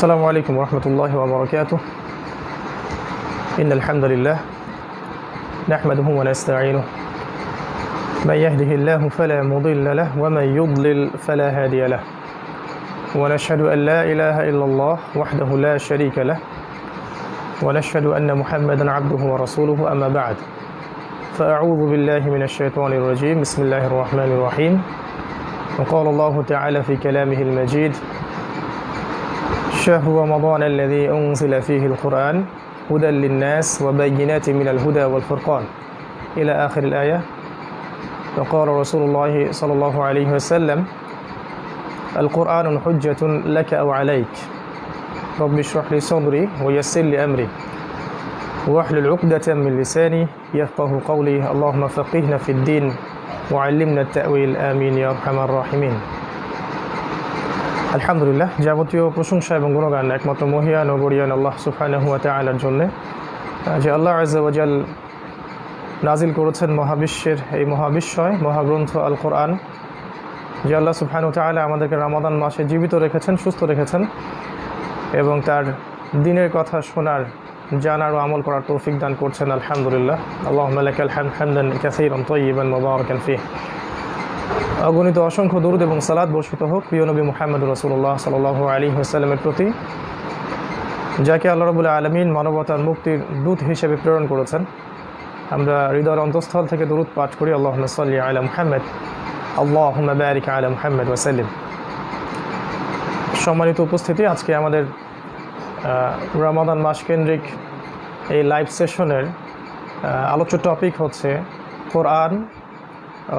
السلام عليكم ورحمة الله وبركاته. إن الحمد لله نحمده ونستعينه من يهده الله فلا مضل له ومن يضلل فلا هادي له ونشهد أن لا إله إلا الله وحده لا شريك له ونشهد أن محمدا عبده ورسوله أما بعد فأعوذ بالله من الشيطان الرجيم بسم الله الرحمن الرحيم. وقال الله تعالى في كلامه المجيد شهر رمضان الذي أنزل فيه القرآن هدى للناس وبينات من الهدى والفرقان إلى آخر الآية. وقال رسول الله صلى الله عليه وسلم القرآن حجة لك أو عليك رب اشرح لي صدري ويسر لي أمري واحلل عقدة من لساني يفقه قولي اللهم فقهنا في الدين وعلمنا التأويل آمين يا أرحم الراحمين. আলহামদুলিল্লাহ, যাবতীয় প্রশংসা এবং গুণগান একমাত্র মহিয়ান ও গরিয়ান আল্লাহ সুবহানাহু ওয়া তাআলার জন্যে, যে আল্লাহ আযজা ওয়া জাল নাজিল করেছেন মহাবিশ্বের এই মহাবিশ্বয় মহাগ্রন্থ আল কোরআন, যে আল্লাহ সুবহানাহু ওয়া তাআলা আমাদেরকে রমাদান মাসে জীবিত রেখেছেন, সুস্থ রেখেছেন এবং তার দিনের কথা শোনার, জানার ও আমল করার তৌফিক দান করছেন। আলহামদুলিল্লাহ, আল্লাহুম্মা লাকাল হামদ হামদান কাসীরান তাইয়িবান মুবারাকান ফীহ। অগণিত অসংখ্য দরুদ এবং সালাত বর্ষিত হোক প্রিয় নবী মুহাম্মদ রাসূলুল্লাহ সাল্লাল্লাহু আলাইহি ওয়াসাল্লামের প্রতি, যাকে আল্লাহ রাব্বুল আলামিন মানবতার মুক্তির দূত হিসেবে প্রেরণ করেছেন। আমরা হৃদয়ের অন্তঃস্থল থেকে দরুদ পাঠ করি আল্লাহুম্মা সাল্লি আলা মুহাম্মদ আল্লাহুম্মা বারিক আলা মুহাম্মদ ওয়া সাল্লিম। সম্মানিত উপস্থিতি, আজকে আমাদের রমাদান মাস কেন্দ্রিক এই লাইভ সেশনের আলোচ্য টপিক হচ্ছে কোরআন,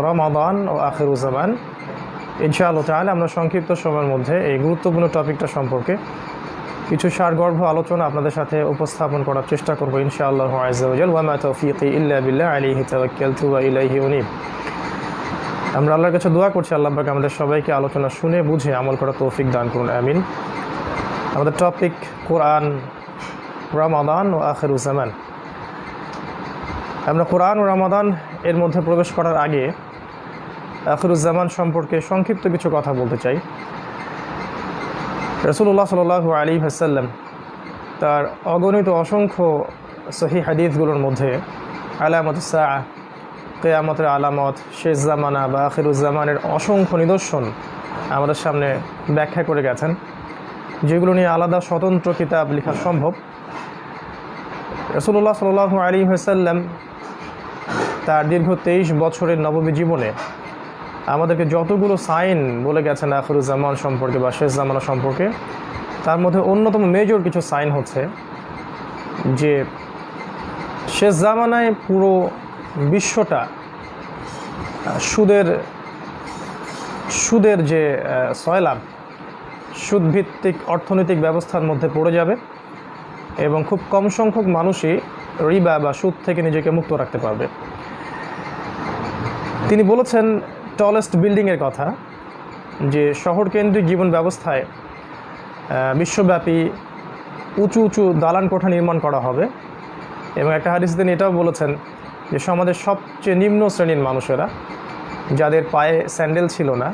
রমাদান ও আখিরুজ্জামান। ইনশাআল্লাহ তাআলা আমরা সংক্ষিপ্ত সময়ের মধ্যে এই গুরুত্বপূর্ণ টপিকটা সম্পর্কে কিছু সারগর্ভ আলোচনা আপনাদের সাথে উপস্থাপন করার চেষ্টা করব ইনশাআল্লাহ আযজা ওয়া জাল। ওয়া মা তাওফীকি ইল্লা বিল্লাহ আলাইহি তাওয়াক্কালতু ওয়া ইলাইহি উনীব। আমরা আল্লাহর কাছে দোয়া করছি আল্লাহ পাক আমাদের সবাইকে আলোচনা শুনে বুঝে আমল করার তৌফিক দান করুন, আমিন। আমাদের টপিক কোরআন, রমাদান ও আখিরুজ্জামান। আমরা কোরআন ও রমাদান এর মধ্যে প্রবেশ করার আগে আখিরুজ্জামান সম্পর্কে সংক্ষিপ্ত কিছু কথা বলতে চাই। রাসূলুল্লাহ সাল্লাল্লাহু আলাইহি ওয়াসাল্লাম তার অগণিত অসংখ্য সহিহ হাদিসগুলোর মধ্যে আলামাতুস সাআ, কিয়ামতের আলামত, শেষ জামানা বা আখিরুজ্জামানের অসংখ্য নিদর্শন আমাদের সামনে ব্যাখ্যা করে গেছেন, যেগুলো নিয়ে আলাদা স্বতন্ত্র কিতাব লেখা সম্ভব। রাসূলুল্লাহ সাল্লাল্লাহু আলাইহি ওয়াসাল্লাম তার দীর্ঘ 23 বছরের নববী জীবনে আমাদেরকে যতগুলো সাইন বলে গেছেন আখিরুজ্জামান সম্পর্কে বা শেষ জামানা সম্পর্কে, তার মধ্যে অন্যতম মেজর কিছু সাইন হচ্ছে যে শেষ জামানায় পুরো বিশ্বটা সুদের যে সয়লাব, সুদভিত্তিক অর্থনৈতিক ব্যবস্থার মধ্যে পড়ে যাবে এবং খুব কম সংখ্যক মানুষই রিবা বা সুদ থেকে নিজেকে মুক্ত রাখতে পারবে। তিনি বলেছেন টলেস্ট বিল্ডিংয়ের কথা, যে শহর কেন্দ্রিক জীবন ব্যবস্থায় বিশ্বব্যাপী উঁচু উঁচু দালান কোঠা নির্মাণ করা হবে। এবং একটা হাদিসে তিনি এটাও বলেছেন যে সমাজের সবচেয়ে নিম্ন শ্রেণীর মানুষেরা, যাদের পায়ে স্যান্ডেল ছিল না,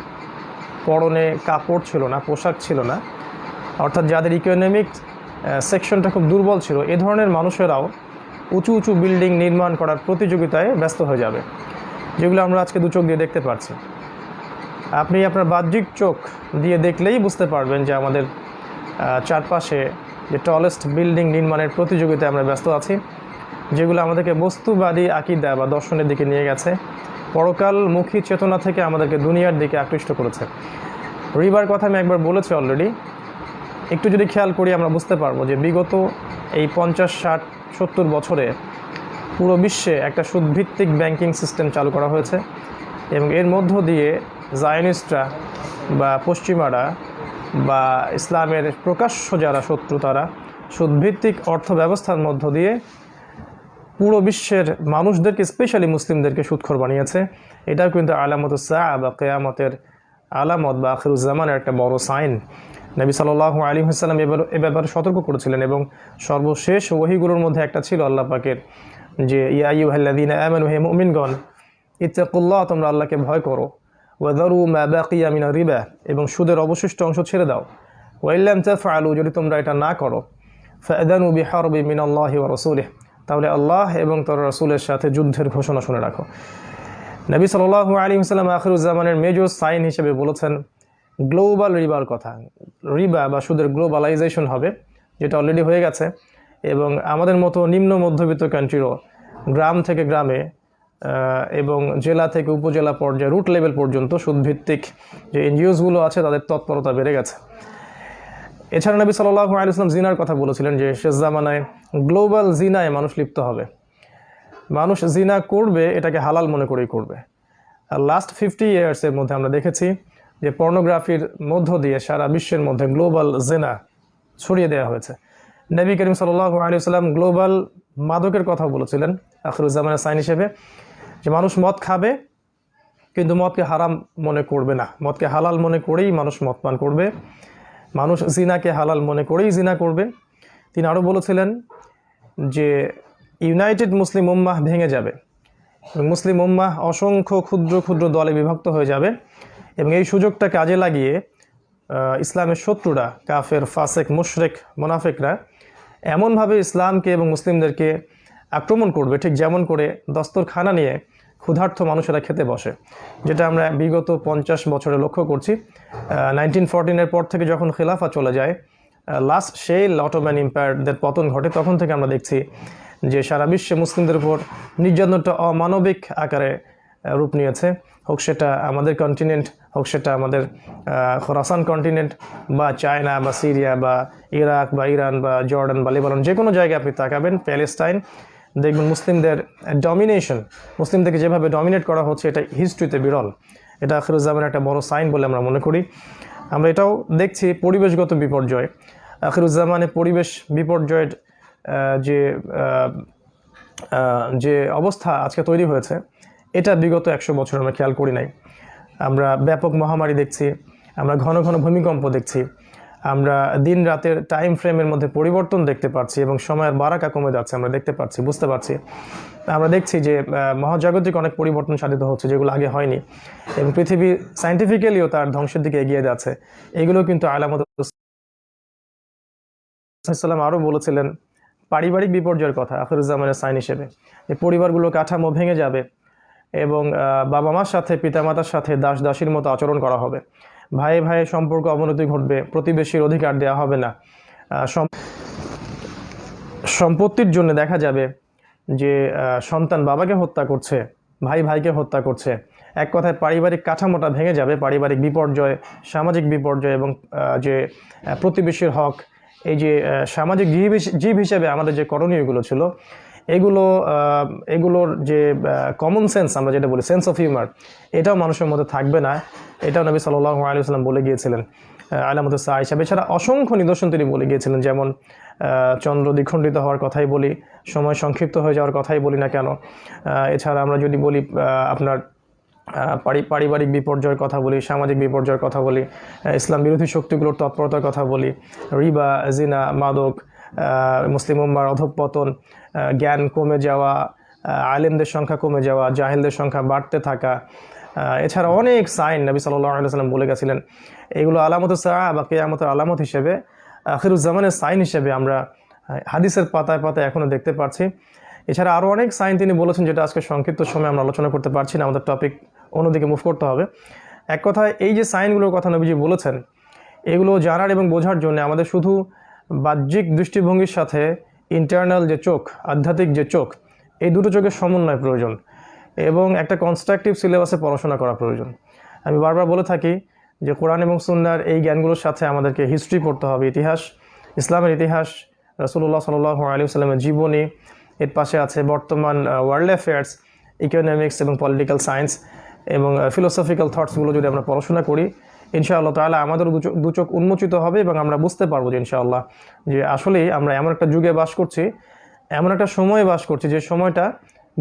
পরনে কাপড় ছিল না, পোশাক ছিল না, অর্থাৎ যাদের ইকোনমিক সেকশনটা খুব দুর্বল ছিল, এ ধরনের মানুষেরাও উঁচু উঁচু বিল্ডিং নির্মাণ করার প্রতিযোগিতায় ব্যস্ত হয়ে যাবে, যেগুলো আমরা আজকে দু চোখ দিয়ে দেখতে পাচ্ছি। আপনি আপনার বাহ্যিক চোখ দিয়ে দেখলেই বুঝতে পারবেন যে আমাদের চারপাশে যে টলেস্ট বিল্ডিং নির্মাণের প্রতিযোগিতায় আমরা ব্যস্ত আছি, যেগুলো আমাদেরকে বস্তুবাদী আকীদা বা দর্শনের দিকে নিয়ে গেছে, পরকালমুখী চেতনা থেকে আমাদেরকে দুনিয়ার দিকে আকৃষ্ট করেছে। রিবার কথা আমি একবার বলেছি অলরেডি। একটু যদি খেয়াল করি আমরা বুঝতে পারবো যে বিগত এই 50, 60, 70 বছরে পুরো বিশ্বে একটা সুদভিত্তিক ব্যাংকিং সিস্টেম চালু করা হয়েছে এবং এর মধ্য দিয়ে জায়নিস্টরা বা পশ্চিমারা বা ইসলামের প্রকাশ্য যারা শত্রু, তারা সুদভিত্তিক অর্থ ব্যবস্থার মধ্য দিয়ে পুরো বিশ্বের মানুষদেরকে, স্পেশালি মুসলিমদেরকে সুদখোর বানিয়েছে। এটাও কিন্তু আলামাতুস সাআ বা কিয়ামতের আলামত বা আখিরুজ্জামানের একটা বড় সাইন। নবী সাল্লাল্লাহু আলাইহি ওয়াসাল্লাম এ ব্যাপারে সতর্ক করেছিলেন এবং সর্বশেষ ওহীগুলোর মধ্যে একটা ছিল আল্লাহ পাকের, যে ইয়া আইয়ুহাল্লাযীনা আমানু, হে মুমিনগণ, ইত্তাকুল্লাহ, তোমরা আল্লাহকে ভয় করো, ওয়া যারু মা বাকিয়া মিনার রিবা, এবং সুদের অবশিষ্ট অংশ ছেড়ে দাও। ওয়াইল্লাম তাফআলু, যদি তোমরা এটা না করো, ফাআযানু বিহারবি মিনাল্লাহি ওয়া রাসূলিহি, তাহলে আল্লাহ এবং তার রাসূলের সাথে যুদ্ধের ঘোষণা শুনে রাখো। নবী সাল্লাল্লাহু আলাইহি ওয়াসাল্লাম আখিরুজ্জামানের মেজর সাইন হিসেবে বলেছেন গ্লোবাল রিবার কথা। রিবা বা সুদের গ্লোবালাইজেশন হবে, যেটা অলরেডি হয়ে গেছে, এবং আমাদের মতো নিম্ন মধ্যবিত্ত কান্ট্রিরও গ্রাম থেকে গ্রামে এবং জেলা থেকে উপজেলা পর্যায়ে রুট লেভেল পর্যন্ত সুদভিত্তিক যে এনজিওসগুলো আছে তাদের তৎপরতা বেড়ে গেছে। এছাড়া নবী সাল্লাল্লাহু আলাইহি ওয়াসাল্লাম জিনার কথা বলেছিলেন যে শেষ জামানায় গ্লোবাল জিনায় মানুষ লিপ্ত হবে। মানুষ জিনা করবে, এটাকে হালাল মনে করেই করবে। আর লাস্ট 50 ইয়ার্সের মধ্যে আমরা দেখেছি যে পর্নোগ্রাফির মধ্য দিয়ে সারা বিশ্বের মধ্যে গ্লোবাল জিনা ছড়িয়ে দেওয়া হয়েছে। নবী করিম সাল্লাল্লাহু আলাইহি ওয়াসাল্লাম গ্লোবাল মাদকের কথা বলেছিলেন আখিরুজ্জামানের সাইন হিসেবে, যে মানুষ মদ খাবে কিন্তু মদকে হারাম মনে করবে না, মদকে হালাল মনে করেই মানুষ মদ পান করবে, মানুষ জিনাকে হালাল মনে করেই জিনা করবে। তিনি আরও বলেছিলেন যে ইউনাইটেড মুসলিম উম্মাহ ভেঙে যাবে, মুসলিম উম্মাহ অসংখ্য ক্ষুদ্র ক্ষুদ্র দলে বিভক্ত হয়ে যাবে, এবং এই সুযোগটা কাজে লাগিয়ে ইসলামের শত্রুরা, কাফের, ফাসেক, মুশরিক, মুনাফিকরা এমনভাবে ইসলামকে এবং মুসলিমদেরকে আক্রমণ করবে, ঠিক যেমন করে দস্তরখানা নিয়ে ক্ষুধার্ত মানুষেরা খেতে বসে, যেটা আমরা বিগত 50 বছরে লক্ষ্য করছি। 1914-এর পর থেকে যখন খিলাফা চলে যায়, লাস্ট সেই অটোমান এম্পায়ারদের পতন ঘটে, তখন থেকে আমরা দেখছি যে সারা বিশ্বে মুসলিমদের উপর নির্যাতনটা অমানবিক আকারে রূপ নিয়েছে, হোক সেটা আমাদের কন্টিনেন্ট, হোক সেটা আমাদের খোরাসান কন্টিনেন্ট, বা চায়না বা সিরিয়া বা ইরাক বা ইরান বা জর্ডান বা লেবানন, যে কোনো জায়গায় আপনি তাকাবেন, প্যালেস্টাইন, দেখবেন মুসলিমদের ডমিনেশন, মুসলিমদেরকে যেভাবে ডমিনেট করা হচ্ছে, এটা হিস্ট্রিতে বিরল। এটা আখিরুজ্জামানের একটা বড় সাইন বলে আমরা মনে করি। আমরা এটাও দেখছি পরিবেশগত বিপর্যয়। আখিরুজ্জামানে পরিবেশ বিপর্যয়ের যে অবস্থা আজকে তৈরি হয়েছে, এটা বিগত 100 বছর আমরা খেয়াল করি নাই। আমরা ব্যাপক মহামারী দেখছি, আমরা ঘন ঘন ভূমিকম্প দেখছি, আমরা দিন রাতের টাইম ফ্রেমের মধ্যে পরিবর্তন দেখতে পাচ্ছি, এবং সময়ের বারাকা কমে যাচ্ছে আমরা দেখতে পাচ্ছি, বুঝতে পারছি। আমরা দেখছি যে মহাজাগতিক অনেক পরিবর্তন সাধিত হচ্ছে, যেগুলো আগে হয়নি, এবং পৃথিবী সায়েন্টিফিক্যালিও তার ধ্বংসের দিকে এগিয়ে যাচ্ছে। এগুলো কিন্তু আলামত। ইসলাম আরও বলেছিলেন পারিবারিক বিপর্যয়ের কথা আখিরুজ্জামানের সাইন হিসেবে, যে পরিবারগুলো কাঠামো ভেঙে যাবে, এবং বাবা মার সাথে, পিতামাতার সাথে দাস দাসীর মতো আচরণ করা হবে, ভাই ভাইয়ের সম্পর্ক অবনতি ঘটবে, প্রতিবেশীর অধিকার দেওয়া হবে না, সম্পত্তির জন্য দেখা যাবে যে সন্তান বাবাকে হত্যা করছে, ভাই ভাইকে হত্যা করছে। এক কথায় পারিবারিক কাঠামোটা ভেঙে যাবে। পারিবারিক বিপর্যয়, সামাজিক বিপর্যয়, এবং যে প্রতিবেশীর হক, এই যে সামাজিক জীব হিসেবে আমাদের যে করণীয়গুলো ছিল, এগুলোর যে কমন সেন্স, আমরা যেটা বলি সেন্স অফ হিউমার, এটাও মানুষের মধ্যে থাকবে না। এটাও নবী সাল্লাল্লাহু আলাইহি ওয়াসাল্লাম বলে গিয়েছিলেন আলামত সা হিসাবে। এছাড়া অসংখ্য নিদর্শন তিনি বলে গিয়েছিলেন, যেমন চন্দ্র দ্বিখণ্ডিত হওয়ার কথাই বলি, সময় সংক্ষিপ্ত হয়ে যাওয়ার কথাই বলি না কেন। এছাড়া আমরা যদি বলি আপনার পারিবারিক বিপর্যয়ের কথা বলি, সামাজিক বিপর্যয়ের কথা বলি, ইসলাম বিরোধী শক্তিগুলোর তৎপরতার কথা বলি, রিবা, জিনা, মাদক, মুসলিম উম্মার অধঃপতন, জ্ঞান কমে যাওয়া, আলেমদের সংখ্যা কমে যাওয়া, জাহেলদের সংখ্যা বাড়তে থাকা, এছাড়া অনেক সাইন নবী সাল্লাল্লাহু আলাইহি ওয়াসাল্লাম বলে গেছিলেন। এগুলো আলামত সাআ বা কিয়ামতের আলামত হিসেবে, আখিরুজ্জামানের সাইন হিসেবে আমরা হাদিসের পাতায় পাতায় এখনও দেখতে পাচ্ছি। এছাড়া আরও অনেক সাইন তিনি বলেছেন, যেটা আজকে সংক্ষিপ্ত সময় আমরা আলোচনা করতে পারছি না, আমাদের টপিক অন্যদিকে মুভ করতে হবে। এক কথায় এই যে সাইনগুলোর কথা নবীজি বলেছেন, এগুলো জানার এবং বোঝার জন্য আমাদের শুধু বাহ্যিক দৃষ্টিভঙ্গির সাথে ইন্টারনাল যে চোখ, আধ্যাত্মিক যে চোখ, এই দুটো চোখের সমন্বয় প্রয়োজন, এবং একটা কনস্ট্রাকটিভ সিলেবাসে পড়াশোনা করা প্রয়োজন। আমি বারবার বলে থাকি যে কোরআন এবং সুন্নাহর এই জ্ঞানগুলোর সাথে আমাদেরকে হিস্ট্রি পড়তে হবে, ইতিহাস, ইসলামের ইতিহাস, রাসূলুল্লাহ সাল্লাল্লাহু আলাইহি ওয়াসাল্লামের জীবনী, এর পাশে আছে বর্তমান ওয়ার্ল্ড অ্যাফেয়ার্স, ইকোনমিক্স এবং পলিটিক্যাল সায়েন্স এবং ফিলোসফিক্যাল থটসগুলো যদি আমরা পড়াশোনা করি, ইনশাআল্লাহ তাআলা আমাদেরও দু চোখ উন্মোচিত হবে, এবং আমরা বুঝতে পারবো যে ইনশাআল্লাহ যে আসলেই আমরা এমন একটা যুগে বাস করছি, এমন একটা সময়ে বাস করছি, যে সময়টা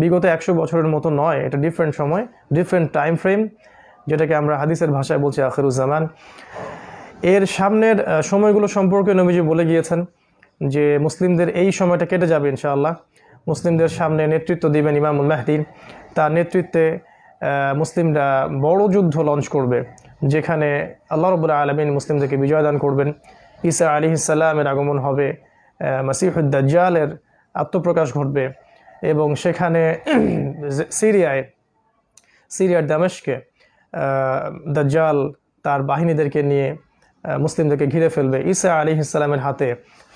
বিগত 100 বছরের মতো নয়, এটা ডিফারেন্ট সময়, ডিফারেন্ট টাইম ফ্রেম, যেটাকে আমরা হাদিসের ভাষায় বলছি আখিরুজ্জামান। এর সামনের সময়গুলো সম্পর্কে নবীজি বলে গিয়েছেন যে মুসলিমদের এই সময়টা কেটে যাবে ইনশাআল্লাহ। মুসলিমদের সামনে নেতৃত্ব দিবেন ইমামুল মাহদী, তার নেতৃত্বে মুসলিমরা বড় যুদ্ধ লঞ্চ করবে, যেখানে আল্লাহ রাব্বুল আলামিন মুসলিমদেরকে বিজয় দান করবেন। ঈসা আলাইহিস সালামের আগমন হবে, মাসিহুদ দাজ্জালের আত্মপ্রকাশ ঘটবে এবং সেখানে সিরিয়ার দামেস্কে দাজ্জাল তার বাহিনীদেরকে নিয়ে মুসলিমদেরকে ঘিরে ফেলবে। ঈসা আলাইহিস সালামের হাতে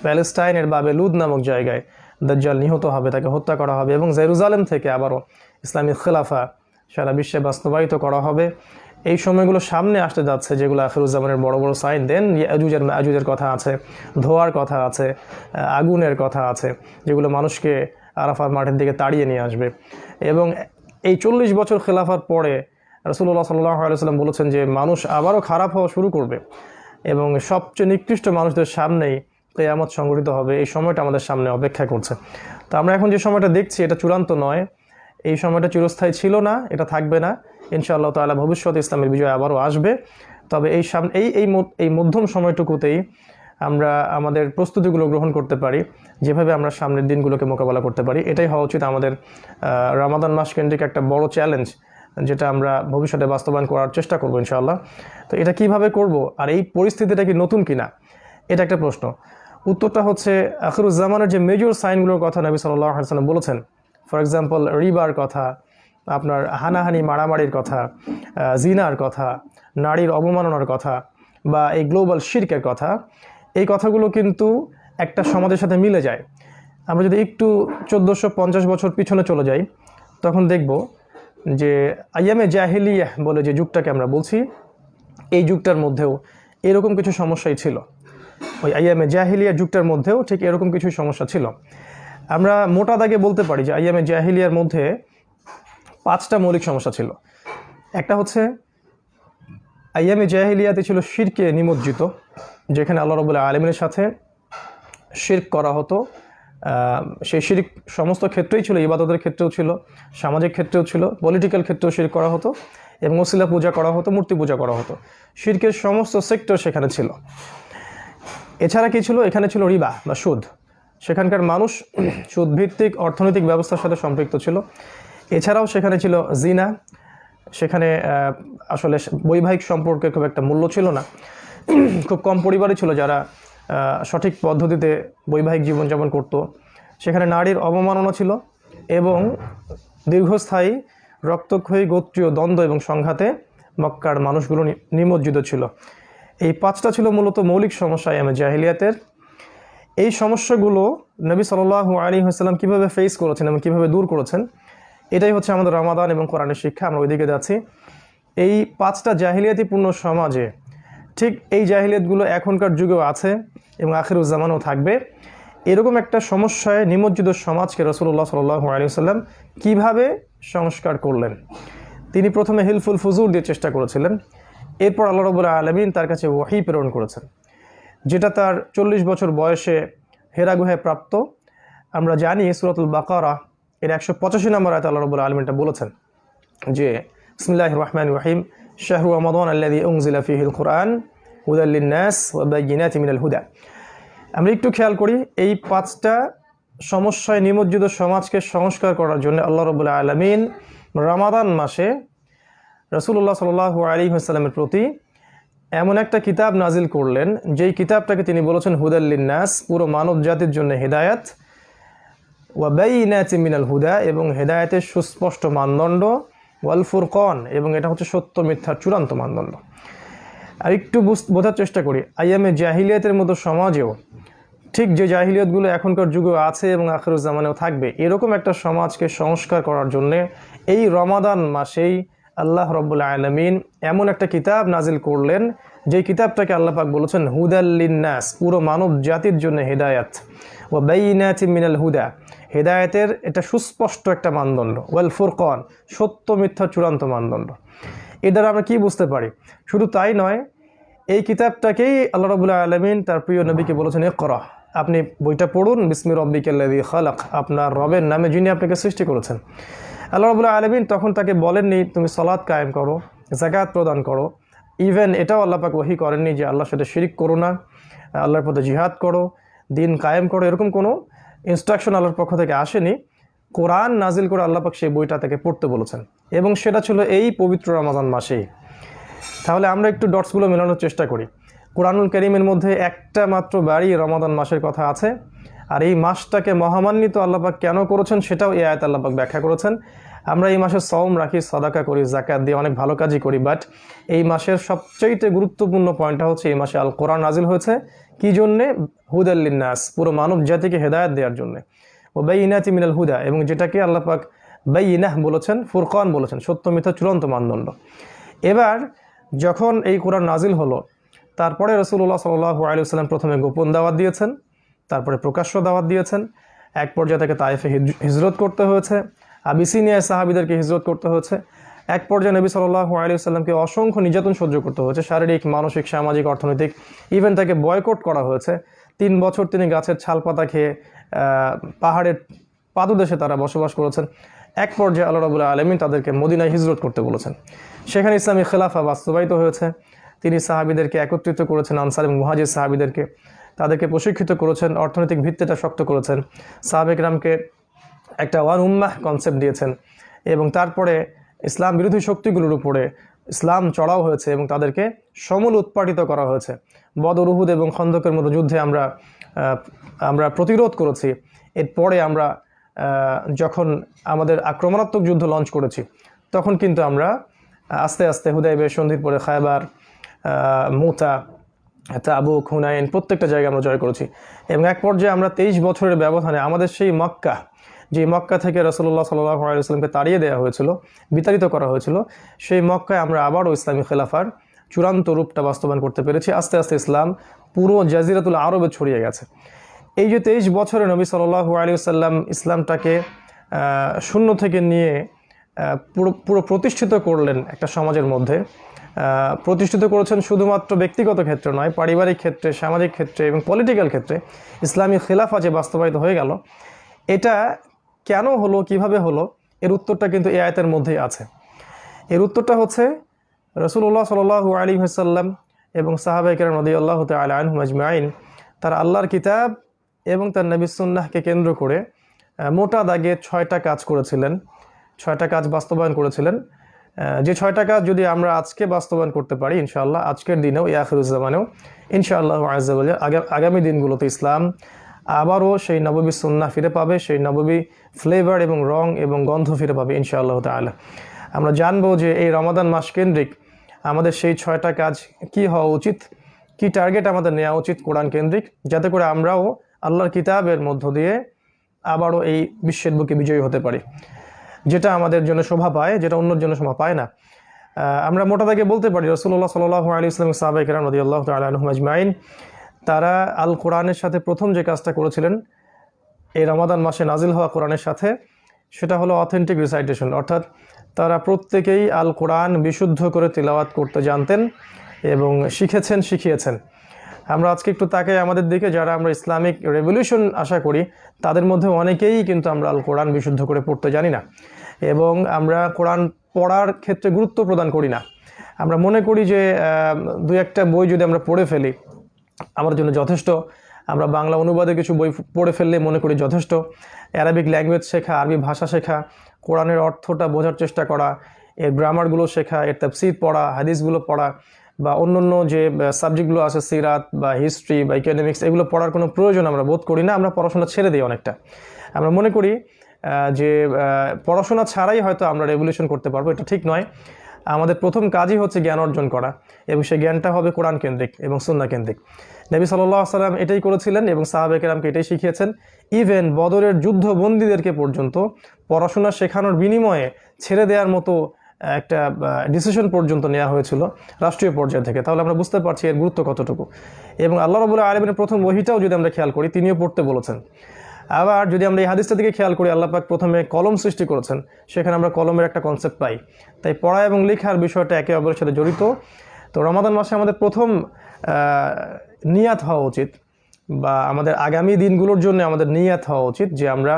প্যালেস্টাইনের বাবেলুদ নামক জায়গায় দাজ্জাল নিহত হবে, তাকে হত্যা করা হবে এবং জেরুজালেম থেকে আবারও ইসলামিক খেলাফা সারা বিশ্বে বাস্তবায়িত করা হবে। এই সময়গুলো সামনে আসতে যাচ্ছে, যেগুলো আখিরুজ্জামানের বড় বড় সাইন। দেন ইয়াজুজের মায়াজুজের কথা আছে, ধোয়ার কথা আছে, আগুনের কথা আছে, যেগুলো মানুষকে আরাফার মাঠের দিকে তাড়িয়ে নিয়ে আসবে। এবং এই 40 বছর খেলাফার পরে রাসূলুল্লাহ সাল্লাল্লাহু আলাইহি ওয়াসাল্লাম বলেছেন যে মানুষ আবারও খারাপ হওয়া শুরু করবে এবং সবচেয়ে নিকৃষ্ট মানুষদের সামনেই কিয়ামত সংঘটিত হবে। এই সময়টা আমাদের সামনে অপেক্ষা করছে। তো আমরা এখন যে সময়টা দেখছি এটা চূড়ান্ত নয়, এই সময়টা চিরস্থায়ী ছিল না, এটা থাকবে না। ইনশাআল্লাহ তাআলা ভবিষ্যতে ইসলামের বিজয় আবারও আসবে। তবে এই মধ্যম সময়টুকুতেই আমরা আমাদের প্রস্তুতিগুলো গ্রহণ করতে পারি, যেভাবে আমরা সামনের দিনগুলোকে মোকাবেলা করতে পারি। এটাই হওয়া উচিত আমাদের রমাদান মাস কেন্দ্রিক একটা বড় চ্যালেঞ্জ, যেটা আমরা ভবিষ্যতে বাস্তবায়ন করার চেষ্টা করব ইনশাআল্লাহ। তো এটা কিভাবে করব, আর এই পরিস্থিতিটা কি নতুন কিনা, এটা একটা প্রশ্ন। উত্তরটা হচ্ছে আখিরুজ্জামানের যে মেজর সাইনগুলোর কথা নবী সাল্লাল্লাহু আলাইহি ওয়াসাল্লাম বলেছেন, ফর এক্সাম্পল রিবার কথা, আপনার হানাহানি মারামারির কথা, জিনার কথা, নারীর অবমাননার কথা, বা এই গ্লোবাল শিরকের কথা, এই কথাগুলো কিন্তু একটা সমাজের সাথে মিলে যায়। আমরা যদি একটু 1450 বছর পিছনে চলে যাই, তখন দেখব যে আইয়ামে জাহিলিয়াহ বলে যে যুগটাকে আমরা বলছি, এই যুগটার মধ্যেও এরকম কিছু সমস্যাই ছিল। ওই আইয়ামে জাহিলিয়া যুগটার মধ্যেও ঠিক এরকম কিছু সমস্যা ছিল। আমরা মোটা দাগে বলতে পারি যে আইয়ামে জাহিলিয়ার মধ্যে 5টা মৌলিক সমস্যা ছিল। একটা হচ্ছে আইয়ামে জাহিলিয়াতে ছিল শিরকে নিমজ্জিত, যেখানে আল্লাহ রাব্বুল আলামিনের সাথে শিরক করা হতো। সেই শিরক সমস্ত ক্ষেত্রেই ছিল, ইবাদতের ক্ষেত্রেও ছিল, সামাজিক ক্ষেত্রেও ছিল, পলিটিক্যাল ক্ষেত্রেও শিরক করা হতো এবং ওসিলা পূজা করা হতো, মূর্তি পূজা করা হতো। শিরকের সমস্ত সেক্টর সেখানে ছিল। এছাড়া কি ছিল? এখানে ছিল রিবা বা সুদ। সেখানকার মানুষ সুদভিত্তিক অর্থনৈতিক ব্যবস্থার সাথে সম্পৃক্ত ছিল। এছাড়াও সেখানে ছিল জিনা, সেখানে আসলে বৈবাহিক সম্পর্কে খুব একটা মূল্য ছিল না। খুব কম পরিবারই ছিল যারা সঠিক পদ্ধতিতে বৈবাহিক জীবনযাপন করত। সেখানে নারীর অবমাননা ছিল এবং দীর্ঘস্থায়ী রক্তক্ষয়ী গোত্রীয় দ্বন্দ্ব এবং সংঘাতে মক্কার মানুষগুলো নিমজ্জিত ছিল। এই 5টা ছিল মূলত মৌলিক সমস্যা আইয়ামে জাহিলিয়াতের। এই সমস্যাগুলো নবী সাল্লাল্লাহু আলাইহি ওয়াসাল্লাম কীভাবে ফেস করেছেন এবং কীভাবে দূর করেছেন, এটাই হচ্ছে আমাদের রমাদান এবং কোরআনের শিক্ষা। আমরা ওইদিকে যাচ্ছি। এই 5টা জাহিলিয়াতিপূর্ণ সমাজে ঠিক এই জাহিলিয়াতগুলো এখনকার যুগেও আছে এবং আখিরুজ্জামানও থাকবে। এরকম একটা সমস্যায় নিমজ্জিত সমাজকে রাসূলুল্লাহ সাল্লাল্লাহু আলাইহি ওয়াসাল্লাম কীভাবে সংস্কার করলেন। তিনি প্রথমে হিলফুল ফুজুর দিয়ে চেষ্টা করেছিলেন। এরপর আল্লাহ রাব্বুল আলামিন তার কাছে ওহী প্রেরণ করেছেন, যেটা তার 40 বছর বয়সে হেরা গুহায় প্রাপ্ত। আমরা জানি সূরাতুল বাকারা এর 185 নম্বর আয়াতে আল্লাহ রাব্বুল আলামিন বলেছেন যে বিসমিল্লাহির রহমানির রহিম, শাহরু রমাদান আল্লাযী উনজিলা ফীহিল কুরআন হুদাল লিন-নাস ওয়া বায়্যিনাতিন মিনাল হুদা। আমরা একটু খেয়াল করি, এই 5টা সমস্যায় নিমজ্জিত সমাজকে সংস্কার করার জন্য আল্লাহ রাব্বুল আলামিন রমাদান মাসে রাসূলুল্লাহ সাল্লাল্লাহু আলাইহি ওয়াসাল্লামের প্রতি এমন একটা কিতাব নাজিল করলেন, যেই কিতাবটাকে তিনি বলেছেন হুদাল লিন-নাস, পুরো মানব জাতির জন্য হেদায়েত, ওয়া বায়্যিনাতিন মিনাল হুদা, এবং হেদায়েতের সুস্পষ্ট মানদণ্ড, ওয়াল ফুরকান, এবং এটা হচ্ছে সত্য মিথ্যার চূড়ান্ত মানদণ্ড। আর একটু বোঝার চেষ্টা করি, আইয়ামে জাহিলিয়াতের মতো সমাজেও ঠিক যে জাহিলিয়াতগুলো এখনকার যুগেও আছে এবং আখিরুজ্জামানেও থাকবে, এরকম একটা সমাজকে সংস্কার করার জন্যে এই রমাদান মাসেই আল্লাহ রাব্বুল আলামিন এমন একটা কিতাব নাজিল করলেন, যেই কিতাবটাকে আল্লাহ পাক বলেছেন হুদাল লিন-নাস, পুরো মানব জাতির জন্য হেদায়েত, ওয়া বায়্যিনাতিন মিনাল হুদা, হেদায়েতের এটা সুস্পষ্ট একটা মানদণ্ড, ওয়াল ফুরকান, সত্য মিথ্যা চূড়ান্ত মানদণ্ড। এর দ্বারা আমরা কী বুঝতে পারি? শুধু তাই নয়, এই কিতাবটাকেই আল্লাহ রাব্বুল আলামিন তার প্রিয় নবীকে বলেছেন ইকরা, আপনি বইটা পড়ুন, বিসমি রব্বিকাল্লাযী খালাক, আপনার রবের নামে যিনি আপনাকে সৃষ্টি করেছেন। আল্লাহ রাব্বুল আলামিন তখন তাকে বলেননি তুমি সালাত কায়েম করো, যাকাত প্রদান করো। ইভেন এটাও আল্লাহ পাক ওহী করেননি যে আল্লাহর সাথে শিরিক করো না, আল্লাহর পথে জিহাদ করো, দিন কায়েম করো। এরকম কোনো ইনস্ট্রাকশন আল্লাহর পক্ষ থেকে আসেনি। কোরআন নাজিল করে আল্লাহ পাক সেই বইটা তাকে পড়তে বলেছেন, এবং সেটা ছিল এই পবিত্র রমাদান মাসেই। তাহলে আমরা একটু ডটসগুলো মেলানোর চেষ্টা করি। কোরআনুল কারীমের মধ্যে একটা মাত্র বারই রমাদান মাসের কথা আছে, আর এই মাসটাকে মহামান্বিত আল্লাহ পাক কেন করেছেন সেটাও এই আয়াত আল্লাহ পাক ব্যাখ্যা করেছেন। আমরা এই মাসে সওম রাখি, সাদাকা করি, যাকাত দিয়ে অনেক ভালো কাজই করি, বাট এই মাসের সবচেয়ে গুরুত্বপূর্ণ পয়েন্টটা হচ্ছে এই মাসে আল কোরআন নাজিল হয়েছে কি জন্যে? হুদাল লিন্নাস, পুরো মানব জাতিকে হেদায়েত দেওয়ার জন্য। ও বাইয়িনাতি মিনাল হুদা, এবং যেটাকে আল্লাহ পাক বাইয়িনাহ বলেছেন, ফুরকান বলেছেন, সত্য মিথ্যা চূড়ান্ত মানদণ্ড। এবার যখন এই কোরআন নাজিল হলো, তারপরে রাসূলুল্লাহ সাল্লাল্লাহু আলাইহি ওয়াসাল্লাম প্রথমে গোপন দাওয়াত দিয়েছেন, তারপরে প্রকাশ্য দাওয়াত দিয়েছেন। এক পর্যায়ে তাকে তায়েফে হিজরত করতে হয়েছে, আবিসিনিয়ায় সাহাবীদেরকে হিজরত করতে হয়েছে। এক পর্যায়ে নবী সাল্লাল্লাহু আলাইহি ওয়াসাল্লামকে অসংখ্য নির্যাতন সহ্য করতে হয়েছে, শারীরিক, মানসিক, সামাজিক, অর্থনৈতিক, ইভেন তাকে বয়কট করা হয়েছে। 3 বছর তিনি গাছের ছাল পাতা খেয়ে পাহাড়ের পাদদেশে তারা বসবাস করেছেন। এক পর্যায়ে আল্লাহ রাব্বুল আলামিন তাদেরকে মদিনায় হিজরত করতে বলেছেন। সেখানে ইসলামী খেলাফা বাস্তবায়িত হয়েছে। তিনি সাহাবীদেরকে একত্রিত করেছেন, আনসার এবং মুহাজির সাহাবীদেরকে, তাদেরকে প্রশিক্ষিত করেছেন, অর্থনৈতিক ভিত্তিটা শক্ত করেছেন, সাহাবে কেরামকে একটা ওয়ান উম্মাহ কনসেপ্ট দিয়েছেন, এবং তারপরে ইসলাম বিরোধী শক্তিগুলোর উপরে ইসলাম চড়াও হয়েছে এবং তাদেরকে সমূল উৎপাটিত করা হয়েছে। বদর, উহুদ এবং খন্দকের মতো যুদ্ধে আমরা প্রতিরোধ করেছি। এরপরে আমরা যখন আমাদের আক্রমণাত্মক যুদ্ধ লঞ্চ করেছি, তখন কিন্তু আমরা আস্তে আস্তে হুদায়বিয়া সন্ধির পরে খায়বার, মুতা, তাবুক, হুনাইন প্রত্যেকটা জায়গায় আমরা জয় করেছি। এবং এক পর্যায়ে আমরা 23 বছরের ব্যবধানে আমাদের সেই মক্কা, যে মক্কা থেকে রাসূলুল্লাহ সাল্লাল্লাহু আলাইহি ওয়াসাল্লামকে তাড়িয়ে দেওয়া হয়েছিল, বিতাড়িত করা হয়েছিল, সেই মক্কায় আমরা আবারও ইসলামী খেলাফার চূড়ান্ত রূপটা বাস্তবায়ন করতে পেরেছি। আস্তে আস্তে ইসলাম পুরো জাজিরাতুল আরবে ছড়িয়ে গেছে। এই যে 23 বছরে নবী সাল্লাল্লাহু আলাইহি ওয়াসাল্লাম ইসলামটাকে শূন্য থেকে নিয়ে পুরো প্রতিষ্ঠিত করলেন একটা সমাজের মধ্যে, প্রতিষ্ঠিত করেছেন শুধুমাত্র ব্যক্তিগত ক্ষেত্রে নয়, পারিবারিক ক্ষেত্রে, সামাজিক ক্ষেত্রে এবং পলিটিক্যাল ক্ষেত্রে ইসলামী খেলাফা যে বাস্তবায়িত হয়ে গেল, এটা কেন হলো, কিভাবে হলো, এর উত্তরটা কিন্তু এই আয়াতের মধ্যেই আছে। এর উত্তরটা হচ্ছে রাসূলুল্লাহ সাল্লাল্লাহু আলাইহি ওয়াসাল্লাম এবং সাহাবায়ে কেরাম রাদিয়াল্লাহু তাআলা আনহুম আজমাইন তারা আল্লাহর কিতাব এবং তার নবীর সুন্নাহকে কেন্দ্র করে মোটা দাগে 6টা কাজ করেছিলেন, 6টা কাজ বাস্তবায়ন করেছিলেন। যে 6টা কাজ যদি আমরা আজকে বাস্তবায়ন করতে পারি ইনশাআল্লাহ, আজকের দিনেও, আখিরুজ জামানেও ইনশাআল্লাহ আযজা ওয়া জাল্লা, আগামী দিনগুলোতে ইসলাম আবারও সেই নববী সুন্নাহ ফিরে পাবে, সেই নববী ফ্লেভার এবং রং এবং গন্ধ ফিরে পাবে ইনশাআল্লাহ তাআলা। আমরা জানবো যে এই রমাদান মাস কেন্দ্রিক আমাদের সেই 6টা কাজ কি হওয়া উচিত, কি টার্গেট আমাদের নেওয়া উচিত কোরআন কেন্দ্রিক, যাতে করে আমরাও আল্লাহর কিতাবের মধ্য দিয়ে আবারও এই বিশ্বের বুকে বিজয়ী হতে পারি, যেটা আমাদের জন্য শোভা পায়, যেটা অন্যের জন্য শোভা পায় না। আমরা মোটা দাগে বলতে পারি রাসূলুল্লাহ সাল্লাল্লাহু আলাইহি ওয়াসাল্লাম, সাহাবায়ে কেরাম রাদিয়াল্লাহু তাআলা আনহুম আজমাইন, তারা আল কোরআনের সাথে প্রথম যে কাজটা করেছিলেন এই রমাদান মাসে নাজিল হওয়া কোরআনের সাথে, সেটা হলো অথেন্টিক রিসাইটেশন। অর্থাৎ তারা প্রত্যেকেই আল কোরআন বিশুদ্ধ করে তিলাওয়াত করতে জানতেন এবং শিখেছেন, শিখিয়েছেন। আমরা আজকে একটু তাকাই আমাদের দিকে, যারা আমরা ইসলামিক রেভলিউশন আশা করি, তাদের মধ্যে অনেকেই কিন্তু আমরা আল কোরআন বিশুদ্ধ করে পড়তে জানি না, এবং আমরা কোরআন পড়ার ক্ষেত্রে গুরুত্ব প্রদান করি না। আমরা মনে করি যে 2-1টা বই যদি আমরা পড়ে ফেলি আমার জন্য যথেষ্ট, আমরা বাংলা অনুবাদে কিছু বই পড়ে ফেললে মনে করি যথেষ্ট। অ্যারাবিক ল্যাঙ্গুয়েজ শেখা, আরবি ভাষা শেখা, কোরআনের অর্থটা বোঝার চেষ্টা করা, এর গ্রামারগুলো শেখা, এর তাফসীর পড়া, হাদিসগুলো পড়া, বা অন্যান্য যে সাবজেক্টগুলো আছে সিরাত বা হিস্ট্রি বা ইকোনমিক্স, এগুলো পড়ার কোনো প্রয়োজন আমরা বোধ করি না। আমরা পড়াশোনা ছেড়ে দিই অনেকটা। আমরা মনে করি যে পড়াশোনা ছাড়াই হয়তো আমরা রেভলিউশন করতে পারবো, এটা ঠিক নয়। আমাদের প্রথম কাজই হচ্ছে জ্ঞান অর্জন করা, এবং সেই জ্ঞানটা হবে কোরআন কেন্দ্রিক এবং সুন্নাহ কেন্দ্রিক। নবী সাল্লাল্লাহু আলাইহি ওয়াসাল্লাম এটাই করেছিলেন এবং সাহাবায়ে কেরামকে এটাই শিখিয়েছেন। ইভেন বদরের যুদ্ধবন্দীদেরকে পর্যন্ত পড়াশোনা শেখানোর বিনিময়ে ছেড়ে দেওয়ার মতো একটা ডিসিশন পর্যন্ত নেওয়া হয়েছিল রাষ্ট্রীয় পর্যায় থেকে। তাহলে আমরা বুঝতে পারছি এর গুরুত্ব কতটুকু। এবং আল্লাহ রাব্বুল আলামিনের প্রথম ওহীটাও যদি আমরা খেয়াল করি, তিনিও পড়তে বলেছেন। আবার যদি আমরা এই হাদিসটা দিকে খেয়াল করি, আল্লাহ পাক প্রথমে কলম সৃষ্টি করেছেন, সেখানে আমরা কলমের একটা কনসেপ্ট পাই। তাই পড়া এবং লেখার বিষয়টা একে অপরের সাথে জড়িত। তো রমাদান মাসে আমাদের প্রথম নিয়াত হওয়া উচিত, বা আমাদের আগামী দিনগুলোর জন্য আমাদের নিয়াত হওয়া উচিত যে আমরা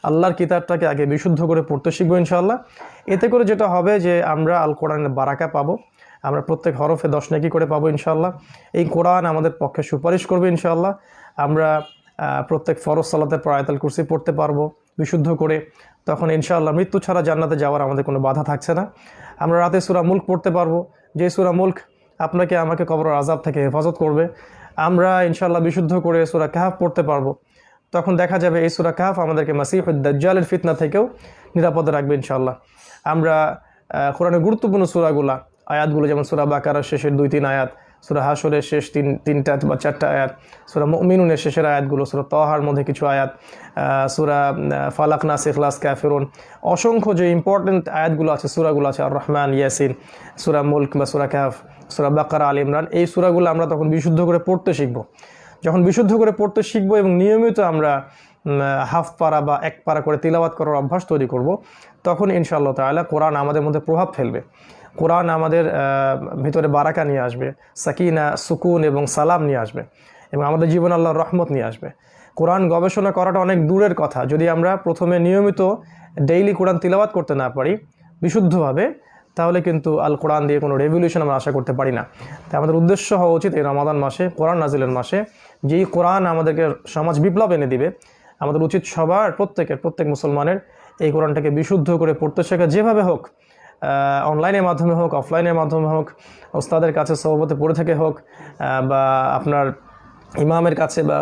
আল্লাহর কিতাবটাকে আগে বিশুদ্ধ করে পড়তে শিখবো ইনশাআল্লাহ। এতে করে যেটা হবে যে আমরা আল কোরআনের বারাকা পাবো, আমরা প্রত্যেক হরফে 10 নেকি করে পাবো ইনশাআল্লাহ। এই কোরআন আমাদের পক্ষে সুপারিশ করবে ইনশাআল্লাহ। আমরা প্রত্যেক ফরজ সালাতের পর আয়াতুল কুরসি পড়তে পারবো বিশুদ্ধ করে। তখন ইনশাআল্লাহ মৃত্যু ছাড়া জান্নাতে যাওয়ার আমাদের কোনো বাধা থাকছে না। আমরা রাতে সূরা মুলক পড়তে পারবো, যে সূরা মুলক আপনাকে আমাকে কবরের আযাব থেকে হেফাজত করবে। আমরা ইনশাআল্লাহ বিশুদ্ধ করে সূরা কাহফ পড়তে পারবো। তখন দেখা যাবে এই সূরা কাহফ আমাদেরকে মাসিহুদ দাজ্জালের ফিতনা থেকেও নিরাপদে রাখবে ইনশাআল্লাহ। আমরা কোরআনের গুরুত্বপূর্ণ সূরাগুলা আয়াতগুলো, যেমন সূরা বাকারার শেষের 2-3 আয়াত, সূরা হাশরের শেষ 3টা বা 4টা আয়াত, সূরা মুমিনুনের শেষের আয়াতগুলো, সূরা তাহার মধ্যে কিছু আয়াত, সূরা ফালাক, নাস, ইখলাস, কাফিরুন, অসংখ্য যে ইম্পর্টেন্ট আয়াতগুলো আছে, সূরাগুলো আছে, আর রহমান, ইয়াসিন, সূরা মুলক বা সূরা কাহফ, সূরা বাকারা, আল ইমরান, এই সূরাগুলো আমরা তখন বিশুদ্ধ করে পড়তে শিখব। যখন বিশুদ্ধ করে পড়তে শিখব এবং নিয়মিত আমরা হাফ পারা বা এক পারা করে তিলাওয়াত করার অভ্যাস তৈরি করব, তখন ইনশাআল্লাহ তাআলা কোরআন আমাদের মধ্যে প্রভাব ফেলবে। কোরআন আমাদের ভিতরে বারাকা নিয়ে আসবে, সাকিনা, সুকুন এবং সালাম নিয়ে আসবে, এবং আমাদের জীবনে আল্লাহর রহমত নিয়ে আসবে। কোরআন গবেষণা করাটা অনেক দূরের কথা, যদি আমরা প্রথমে নিয়মিত ডেইলি কোরআন তিলাওয়াত করতে না পারি বিশুদ্ধভাবে, তাহলে কিন্তু আল কোরআন দিয়ে কোনো রেভলিউশন আমরা আশা করতে পারি না। তাই আমাদের উদ্দেশ্য হওয়া উচিত এই রমাদান মাসে, কোরআন নাজিলের মাসে, যেই কোরআন আমাদেরকে সমাজ বিপ্লব এনে দিবে, আমাদের উচিত প্রত্যেক মুসলমানের এই কোরআনটাকে বিশুদ্ধ করে পড়তে শেখা, যেভাবে হোক, অনলাইনের মাধ্যমে হোক, অফলাইনের মাধ্যমে হোক, ওস্তাদের কাছে সহবতে পড়ে থেকে হোক, বা আপনার ইমামের কাছে বা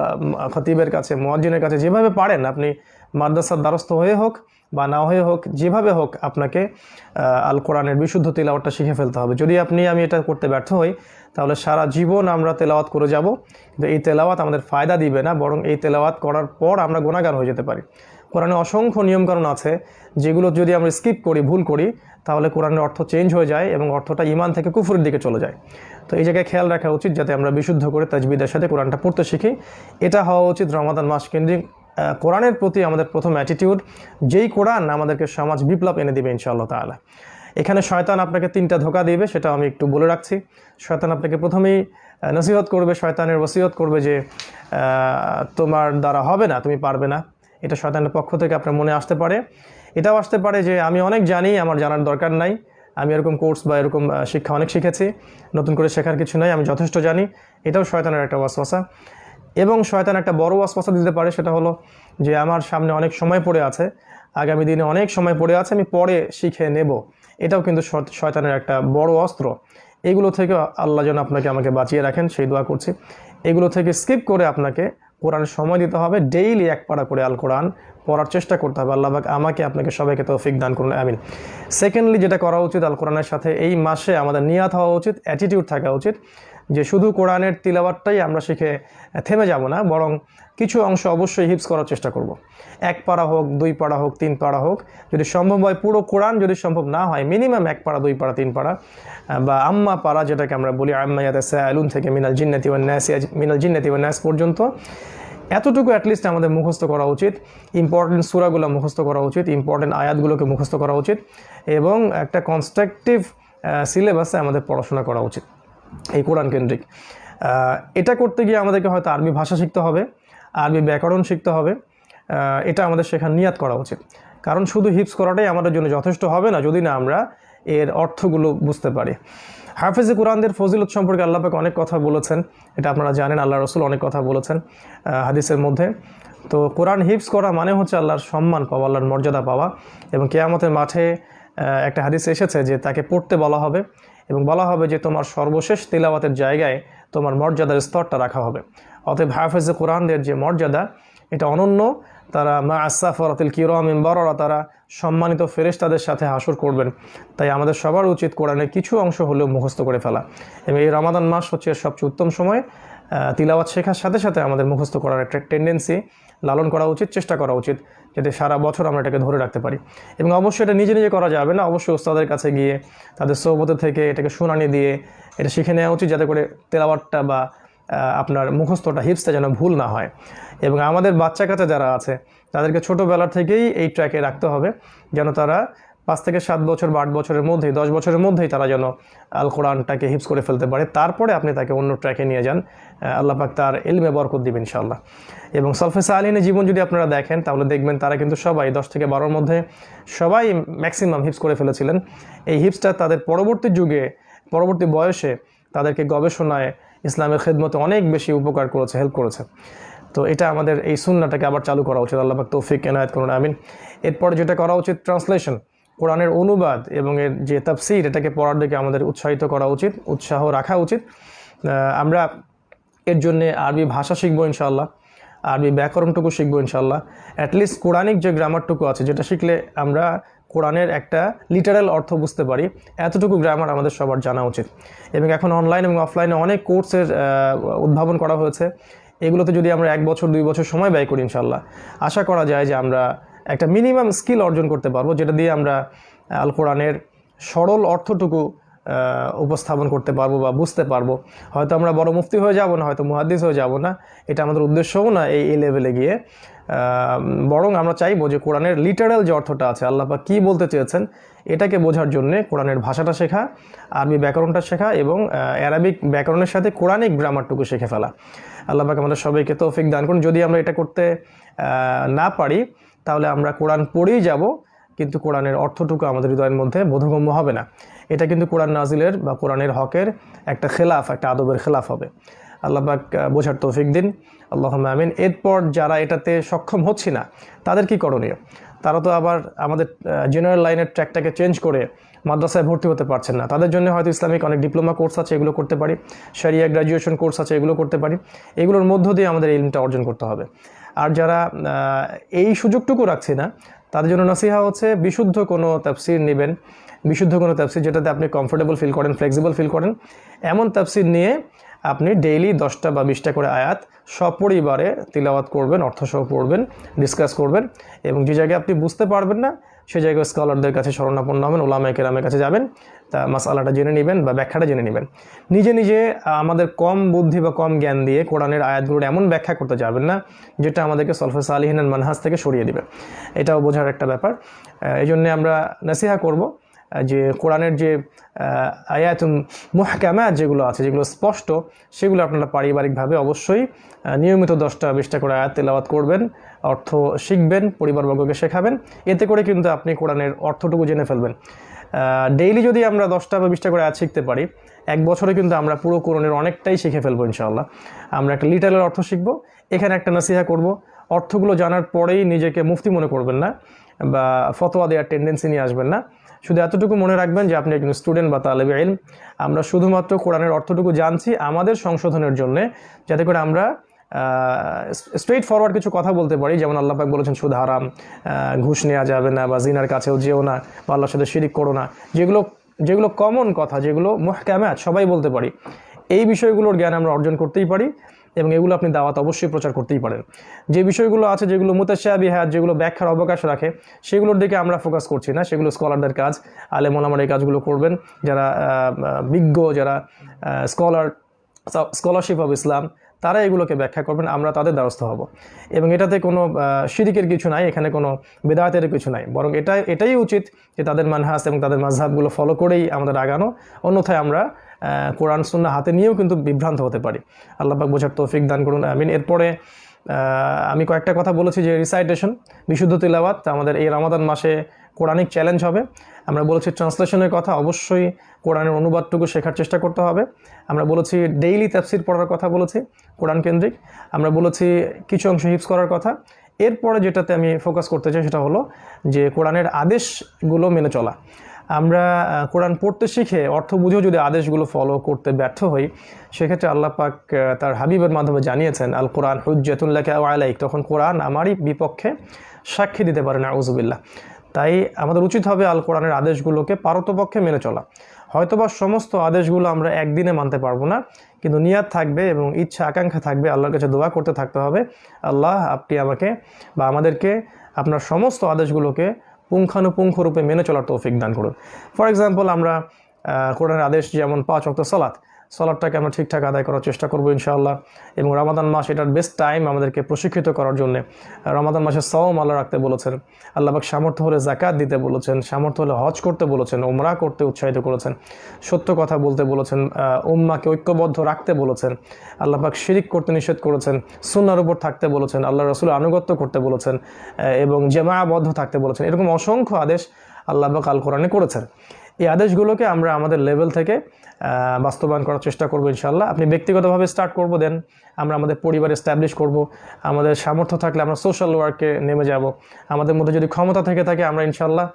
খতিবের কাছে, মুয়াজ্জিনের কাছে, যেভাবে পারেন আপনি মাদ্রাসার দ্বারস্থ হয়ে হোক বা না হয়ে হোক, যেভাবে হোক আপনাকে আল কোরআনের বিশুদ্ধ তেলাওয়াতটা শিখে ফেলতে হবে। যদি আমি এটা করতে ব্যর্থ হই, তাহলে সারা জীবন আমরা তেলাওয়াত করে যাব, কিন্তু এই তেলাওয়াত আমাদের ফায়দা দিবে না, বরং এই তেলাওয়াত করার পর আমরা গুনাহগার হয়ে যেতে পারি। কোরআনে অসংখ্য নিয়মকানুন আছে, যেগুলো যদি আমরা স্কিপ করি, ভুল করি, তাহলে কোরআনের অর্থ চেঞ্জ হয়ে যায় এবং অর্থটা ঈমান থেকে কুফরের দিকে চলে যায়। তো এই জায়গায় খেয়াল রাখা উচিত যাতে আমরা বিশুদ্ধ করে তাজবিদের সাথে কোরআনটা পড়তে শিখি। এটা হওয়া উচিত রমাদান মাস কেন্দ্রিক কোরআনের প্রতি আমাদের প্রথম অ্যাটিটিউড, যেই কোরআন আমাদেরকে সমাজ বিপ্লব এনে দিবে ইনশাআল্লাহ তাআলা। এখানে শয়তান আপনাকে 3টা ধোঁকা দিবে, সেটা আমি একটু বলে রাখছি। শয়তান আপনাকে প্রথমেই নসিহত করবে, শয়তানের ওসিয়ত করবে যে তোমার দ্বারা হবে না, তুমি পারবে না। এটা শয়তানের পক্ষ থেকে আপনার মনে আসতে পারে। এটাও আসতে পারে যে আমি অনেক জানি, আমার জানার দরকার নাই, আমি এরকম কোর্স বা এরকম শিক্ষা অনেক শিখেছি, নতুন করে শেখার কিছু নাই, আমি যথেষ্ট জানি। এটাও শয়তানের একটা ওয়াসওয়াসা। এবং শয়তান একটা বড় ওয়াসওয়াসা দিতে পারে, সেটা হলো যে আমার সামনে অনেক সময় পড়ে আছে, আগামী দিনে অনেক সময় পড়ে আছে, আমি পরে শিখে নেব। এটাও কিন্তু শয়তানের একটা বড় অস্ত্র। এগুলো থেকে আল্লাহ যেন আপনাকে আমাকে বাঁচিয়ে রাখেন, সেই দোয়া করছি। এগুলো থেকে স্কিপ করে আপনাকে কোরআনের সময় দিতে হবে, ডেইলি এক পারা করে আল কোরআন পড়ার চেষ্টা করতে হবে। আল্লাহ পাক আমাকে আপনাকে সবাইকে তৌফিক দান করুন, আমিন। সেকেন্ডলি যেটা করা উচিত, আল কোরআনের সাথে এই মাসে আমাদের নিয়াত হওয়া উচিত, অ্যাটিটিউড থাকা উচিত যে শুধু কোরআনের তিলাওয়াতটাই আমরা শিখে থেমে যাব না, বরং কিছু অংশ অবশ্যই হিফজ করার চেষ্টা করব। 1 পারা হোক, 2 পারা হোক, 3 পারা হোক, যদি সম্ভব হয় পুরো কোরআন, যদি সম্ভব না হয় মিনিমাম 1 পারা, 2 পারা, 3 পারা, বা আম্মা পারা যেটাকে আমরা বলি, আম্মা ইয়াতাসাআলুন থেকে মিনাল জিন্নাতি ওয়ান নাস পর্যন্ত, এতটুকু অ্যাটলিস্ট আমাদের মুখস্থ করা উচিত। ইম্পর্টেন্ট সূরাগুলো মুখস্থ করা উচিত, ইম্পর্টেন্ট আয়াতগুলোকে মুখস্থ করা উচিত, এবং একটা কনস্ট্রাকটিভ সিলেবাসে আমাদের পড়াশোনা করা উচিত এই কোরআন কেন্দ্রিক। এটা করতে গিয়ে আমাদেরকে হয়তো আরবি ভাষা শিখতে হবে, আরবি ব্যাকরণ শিখতে হবে। এটা আমাদের শেখার নিয়াত করা উচিত, কারণ শুধু হিফজ করাটাই আমাদের জন্য যথেষ্ট হবে না যদি না আমরা এর অর্থগুলো বুঝতে পারি। হাফেজে কোরআনদের ফজিলত সম্পর্কে আল্লাহ পাক অনেক কথা বলেছেন, এটা আপনারা জানেন। আল্লাহ রসুল অনেক কথা বলেছেন হাদিসের মধ্যে। তো কোরআন হিফজ করা মানে হচ্ছে আল্লাহর সম্মান পাওয়া, আল্লাহর মর্যাদা পাওয়া, এবং কিয়ামতের মাঠে একটা হাদিস এসেছে যে তাকে পড়তে বলা হবে এবং বলা হবে যে তোমার সর্বশেষ তিলাওয়াতের জায়গায় তোমার মর্যাদার স্তরটা রাখা হবে। অতএব হাফেজে কোরআনদের যে মর্যাদা, এটা অনন্য। তারা মা আসাফরাতিল কিরামিন বারারা, তারা সম্মানিত ফেরেশতাদের সাথে হাসর করবেন। তাই আমাদের সবার উচিত কোরআনের কিছু অংশ হলেও মুখস্থ করে ফেলা, এবং এই রমাদান মাস হচ্ছে সবচেয়ে উত্তম সময়। তিলাওয়াত শেখার সাথে সাথে আমাদের মুখস্থ করার একটা টেন্ডেন্সি লালন করা উচিত, চেষ্টা করা উচিত, যাতে সারা বছর আমরা এটাকে ধরে রাখতে পারি। এবং অবশ্যই এটা নিজে নিজে করা যাবে না, অবশ্যই ওস্তাদের কাছে গিয়ে তাদের সোহবতে থেকে এটাকে শুনানি দিয়ে এটা শিখে নেওয়া উচিত, যাতে করে তেলাওয়াতটা বা আপনার মুখস্থটা, হিফজটা যেন ভুল না হয়। এবং আমাদের বাচ্চা কাচ্চা যারা আছে তাদেরকে ছোটোবেলার থেকেই এই ট্র্যাকে রাখতে হবে, যেন তারা 5 থেকে 7 বছর বা 8 বছরের মধ্যেই, 10 বছরের মধ্যেই তারা যেন আল কোরআনটাকে হিফজ করে ফেলতে পারে। তারপরে আপনি তাকে অন্য ট্র্যাকে নিয়ে যান, আল্লাহ পাক তার ইলমে বরকত দিবেন ইনশাআল্লাহ। এবং সলফে সালিহিনের জীবন যদি আপনারা দেখেন, তাহলে দেখবেন তারা কিন্তু সবাই 10 থেকে 12-র মধ্যে সবাই ম্যাক্সিমাম হিফজ করে ফেলেছিলেন। এই হিফজটা তাদের পরবর্তী যুগে, পরবর্তী বয়সে তাদেরকে গবেষণায়, ইসলামের খেদমতে অনেক বেশি উপকার করেছে, হেল্প করেছে। তো এটা আমাদের এই সুন্নাটাকে আবার চালু করা উচিত। আল্লাহ পাক তৌফিক এনায়েত করুন, আমিন। এরপরে যেটা করা উচিত, ট্রান্সলেশন। কোরআনের অনুবাদ এবং এর যে তাফসীর এটাকে পড়ার দিকে আমাদের উৎসাহিত করা উচিত, উৎসাহ রাখা উচিত। আমরা এর জন্যে আরবি ভাষা শিখবো ইনশাআল্লাহ, আরবি ব্যাকরণটুকু শিখবো ইনশাআল্লাহ। অ্যাটলিস্ট কোরআনিক যে গ্রামারটুকু আছে যেটা শিখলে আমরা কোরআনের একটা লিটারাল অর্থ বুঝতে পারি, এতটুকু গ্রামার আমাদের সবার জানা উচিত। এবং এখন অনলাইন এবং অফলাইনে অনেক কোর্সের উদ্ভাবন করা হয়েছে। এগুলোতে যদি আমরা 1 বছর 2 বছর সময় ব্যয় করি ইনশাআল্লাহ, আশা করা যায় যে আমরা একটা মিনিমাম স্কিল অর্জন করতে পারবো, যেটা দিয়ে আমরা আল কোরআনের সরল অর্থটুকু উপস্থাপন করতে পারবো বা বুঝতে পারবো। হয়তো আমরা বড় মুফতি হয়ে যাব না, হয়তো মুহাদ্দিস হয়ে যাব না, এটা আমাদের উদ্দেশ্যও না এই লেভেলে গিয়ে। বরং আমরা চাইবো যে কোরআনের লিটারাল যে অর্থটা আছে, আল্লাহ পাক কী বলতে চেয়েছেন এটাকে বোঝার জন্যে কোরআনের ভাষাটা শেখা, আরবি ব্যাকরণটা শেখা এবং অ্যারাবিক ব্যাকরণের সাথে কোরআনিক গ্রামারটুকু শিখে ফেলা। আল্লাহ পাক আমাদের সবাইকে তৌফিক দান করুন। যদি আমরা এটা করতে না পারি তাহলে আমরা কোরআন পড়েই যাব, কিন্তু কোরআনের অর্থটুকু আমাদের হৃদয়ের মধ্যে বোধগম্য হবে না। এটা কিন্তু কোরআন নাজিলের বা কোরআনের হকের একটা খেলাফ, একটা আদবের খেলাফ হবে। আল্লাহ পাক বোঝার তৌফিক দিন, আল্লাহুম্মা আমিন। এরপর যারা এটাতে সক্ষম হচ্ছে না তাদের কি করণীয়? তারা তো আবার আমাদের জেনারেল লাইনের ট্র্যাকটাকে চেঞ্জ করে মাদ্রাসায় ভর্তি হতে পারছেন না। তাদের জন্য হয়তো ইসলামিক অনেক ডিপ্লোমা কোর্স আছে, এগুলো করতে পারি। শরিয়া গ্র্যাজুয়েশন কোর্স আছে, এগুলো করতে পারি। এগুলোর মধ্য দিয়ে আমাদের ইলমটা অর্জন করতে হবে। আর যারা এই সুযোগটুকু রাখছে না তাদের জন্য নসিহা হচ্ছে বিশুদ্ধ কোনো তাফসির নেবেন, বিশুদ্ধ কোনো তাফসির যেটাতে আপনি কমফোর্টেবল ফিল করেন, ফ্লেক্সিবল ফিল করেন, এমন তাফসির নিয়ে আপনি ডেইলি 10টা বা 20টা করে আয়াত সপরিবারে তিলাওয়াত করবেন, অর্থসহ পড়বেন, ডিসকাস করবেন। এবং যে জায়গায় আপনি বুঝতে পারবেন না সে জায়গায় স্কলারদের কাছে শরণাপন্ন হবেন, ওলামায়ে কেরামের কাছে যাবেন, তা মাসআলাটা জেনে নেবেন বা ব্যাখ্যাটা জেনে নেবেন। নিজে নিজে আমাদের কম বুদ্ধি বা কম জ্ঞান দিয়ে কোরআনের আয়াতগুলোর এমন ব্যাখ্যা করতে যাবেন না যেটা আমাদেরকে সলফে সালিহিনের মানহাজ থেকে সরিয়ে দিবে। এটাও বোঝার একটা ব্যাপার। এই জন্যে আমরা নসিহা করব যে কোরআনের যে আয়াতুন মুহকামাত যেগুলো আছে, যেগুলো স্পষ্ট, সেগুলো আপনারা পারিবারিকভাবে অবশ্যই নিয়মিত 10টা 20টা করে আয়াত তেলাওয়াত করবেন, অর্থ শিখবেন, পরিবারবর্গকে শেখাবেন। এতে করে কিন্তু আপনি কোরআনের অর্থটুকু জেনে ফেলবেন। ডেইলি যদি আমরা 10টা বা 20টা করে আয়াত শিখতে পারি, 1 বছরে কিন্তু আমরা পুরো কোরআনের অনেকটাই শিখে ফেলবো ইনশাআল্লাহ। আমরা একটা লিটারের অর্থ শিখবো। এখানে একটা নসিহা করব, অর্থগুলো জানার পরেই নিজেকে মুফতি মনে করবেন না বা ফতোয়া দেওয়ার টেন্ডেন্সি নিয়ে আসবেন না। শুধু এতটুকু মনে রাখবেন যে আপনি একজন স্টুডেন্ট বা তালেবে ইলম। আমরা শুধুমাত্র কোরআনের অর্থটুকু জানছি আমাদের সংশোধনের জন্য, যাতে করে আমরা স্ট্রেইট ফরওয়ার্ড কিছু কথা বলতে পারি। যেমন আল্লাহ পাক বলেছেন সুদ হারাম, ঘুষ নেওয়া যাবে না, বা জিনার কাছেও যেও না, বা আল্লাহর সাথে শিরিক করো না। যেগুলো কমন কথা, যেগুলো মুহকামাত সবাই বলতে পারি, এই বিষয়গুলোর জ্ঞান আমরা অর্জন করতেই পারি এবং এগুলো আপনি দাওয়াত অবশ্যই প্রচার করতেই পারেন। যে বিষয়গুলো আছে যেগুলো মুতাশাবিহাত, যেগুলো ব্যাখ্যার অবকাশ রাখে, সেগুলোর দিকে আমরা ফোকাস করছি না। সেগুলো স্কলারদের কাজ, আলেম ওলামার এই কাজগুলো করবেন। যারা বিজ্ঞ, যারা স্কলারশিপ অব ইসলাম, তারা এগুলোকে ব্যাখ্যা করবেন, আমরা তাদের দ্বারস্থ হব। এবং এটাতে কোনো শিরিকের কিছু নাই, এখানে কোনো বেদাতের কিছু নাই, বরং এটাই উচিত যে তাদের মানহাজ এবং তাদের মাযহাবগুলো ফলো করেই আমাদের আগানো। অন্যথায় আমরা কোরআন সুন্নাহ হাতে নিয়েও কিন্তু বিভ্রান্ত হতে পারি। আল্লাহ পাক বোঝার তৌফিক দান করুন, আমিন। এরপরে আমি কয়েকটা কথা বলেছি যে রিসাইটেশন, বিশুদ্ধ তিলাওয়াত আমাদের এই রমাদান মাসে কোরআনিক চ্যালেঞ্জ হবে। আমরা বলেছি ট্রান্সলেশনের কথা, অবশ্যই কোরআনের অনুবাদটুকু শেখার চেষ্টা করতে হবে। আমরা বলেছি ডেইলি তাফসির পড়ার কথা বলেছি কোরআন কেন্দ্রিক। আমরা বলেছি কিছু অংশ হিফজ করার কথা। এরপরে যেটাতে আমি ফোকাস করতে চাই সেটা হলো যে কোরআনের আদেশগুলো মেনে চলা। আমরা কোরআন পড়তে শিখে অর্থ বুঝেও যদি আদেশগুলো ফলো করতে ব্যর্থ হই, সেক্ষেত্রে আল্লাহ পাক তার হাবিবের মাধ্যমে জানিয়েছেন আল কোরআন হুজ্জাতুন লাকা ওয়া আলাইক, তখন কোরআন আমারই বিপক্ষে সাক্ষী দিতে পারে না, আউযুবিল্লাহ। তাই আমাদের উচিত হবে আল কোরআনের আদেশগুলোকে পারতপক্ষে মেনে চলা। হয়তোবা সমস্ত আদেশগুলো আমরা একদিনে মানতে পারবো না, কিন্তু নিয়াত থাকবে এবং ইচ্ছা আকাঙ্ক্ষা থাকবে, আল্লাহর কাছে দোয়া করতে থাকতে হবে, আল্লাহ আপনি আমাকে বা আমাদেরকে আপনার সমস্ত আদেশগুলোকে পুঙ্খানুপুঙ্খ রূপে মেনে চলার তৌফিক দান করুন। ফর এক্সাম্পল, আমরা কোরআনের আদেশ যেমন 5 ওয়াক্ত সালাতটাকে আমরা ঠিকঠাক আদায় করার চেষ্টা করবো ইনশাআল্লাহ। এবং রমাদান মাস এটার বেস্ট টাইম আমাদেরকে প্রশিক্ষিত করার জন্য। রমাদান মাসে সওম আল্লাহ রাখতে বলেছেন, আল্লাহ পাক সামর্থ্য হলে যাকাত দিতে বলেছেন, সামর্থ্য হলে হজ করতে বলেছেন, উমরা করতে উৎসাহিত করেছেন, সত্য কথা বলতে বলেছেন, উম্মাকে ঐক্যবদ্ধ রাখতে বলেছেন, আল্লাহ পাক শিরিক করতে নিষেধ করেছেন, সুন্নাহর উপর থাকতে বলেছেন, আল্লাহ রাসূলের আনুগত্য করতে বলেছেন এবং জামাআবদ্ধ থাকতে বলেছেন। এরকম অসংখ্য আদেশ আল্লাহ পাক আল কোরআনে করেছেন। এই আদেশগুলোকে আমরা আমাদের লেভেল থেকে বাস্তবায়ন করার চেষ্টা করবো ইনশাআল্লাহ। আপনি ব্যক্তিগতভাবে স্টার্ট করবো, দেন আমরা আমাদের পরিবার এস্টাবলিশ করব। আমাদের সামর্থ্য থাকলে আমরা সোশ্যাল ওয়ার্কে নেমে যাব। আমাদের মধ্যে যদি ক্ষমতা থেকে থাকে আমরা ইনশাআল্লাহ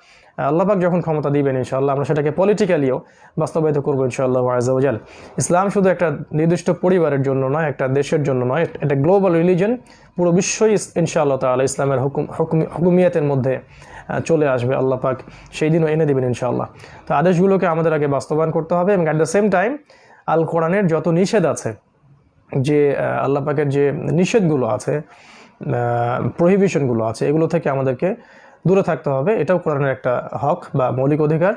আল্লাহ পাক যখন ক্ষমতা দিবেন ইনশাআল্লাহ আমরা সেটাকে পলিটিক্যালিও বাস্তবায়িত করবো ইনশাআল্লাহ আযজা ওয়া জাল। ইসলাম শুধু একটা নির্দিষ্ট পরিবারের জন্য নয়, একটা দেশের জন্য নয়, এটা গ্লোবাল রিলিজন, পুরো বিশ্বই ইনশাআল্লাহ তাআলা ইসলামের হুকুমিয়াতের মধ্যে চলে আসবে। আল্লাহ পাক সেই দিনও এনে দেবেন ইনশাআল্লাহ। তো আদেশগুলোকে আমাদের আগে বাস্তবায়ন করতে হবে এবং অ্যাট দ্য সেম টাইম আল কোরআনের যত নিষেধ আছে, যে আল্লাহ পাকের যে নিষেধগুলো আছে, প্রহিবিশনগুলো আছে, এগুলো থেকে আমাদেরকে দূরে থাকতে হবে। এটাও কোরআনের একটা হক বা মৌলিক অধিকার।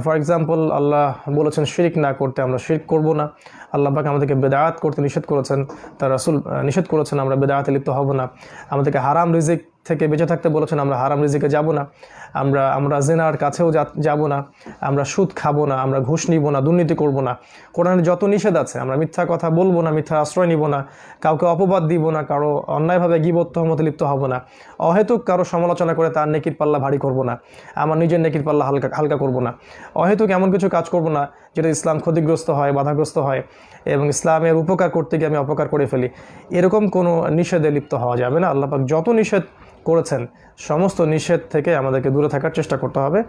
ফর এক্সাম্পল, আল্লাহ বলেছেন শিরক না করতে, আমরা শিরক করব না। আল্লাহ পাক আমাদেরকে বেদাত করতে নিষেধ করেছেন, তার রাসূল নিষেধ করেছেন, আমরা বেদাতে লিপ্ত হব না। আমাদেরকে হারাম রিজিক থেকে বেঁচে থাকতে বলেছেন, আমরা হারাম রিজিকে যাব না। আমরা জিনার কাছেও যাব না, আমরা সুদ খাবো না, আমরা ঘুষ নিব না, দুর্নীতি করব না। কোরআনে যত নিষেধ আছে, আমরা মিথ্যা কথা বলবো না, মিথ্যা আশ্রয় নিব না, কাউকে অপবাদ দিব না, কারো অন্যায়ভাবে গীবত তহমতে লিপ্ত হব না, অহেতুক কারো সমালোচনা করে তার নেকির পাল্লা ভারী করব না, আমার নিজের নেকির পাল্লা হালকা করব না, অহেতুক এমন কিছু কাজ করব না যেটা ইসলাম ক্ষতিগ্রস্ত হয়, বাধাগ্রস্ত হয় এবং ইসলামের উপকার করতে গিয়ে আমি অপকার করে ফেলি। এরকম কোনো নিষেধে লিপ্ত হওয়া যাবে না। আল্লাহ পাক যত নিষেধ করেছেন সমস্ত নিষেধ থেকে আমাদেরকে দূরে থাকার চেষ্টা করতে হবে।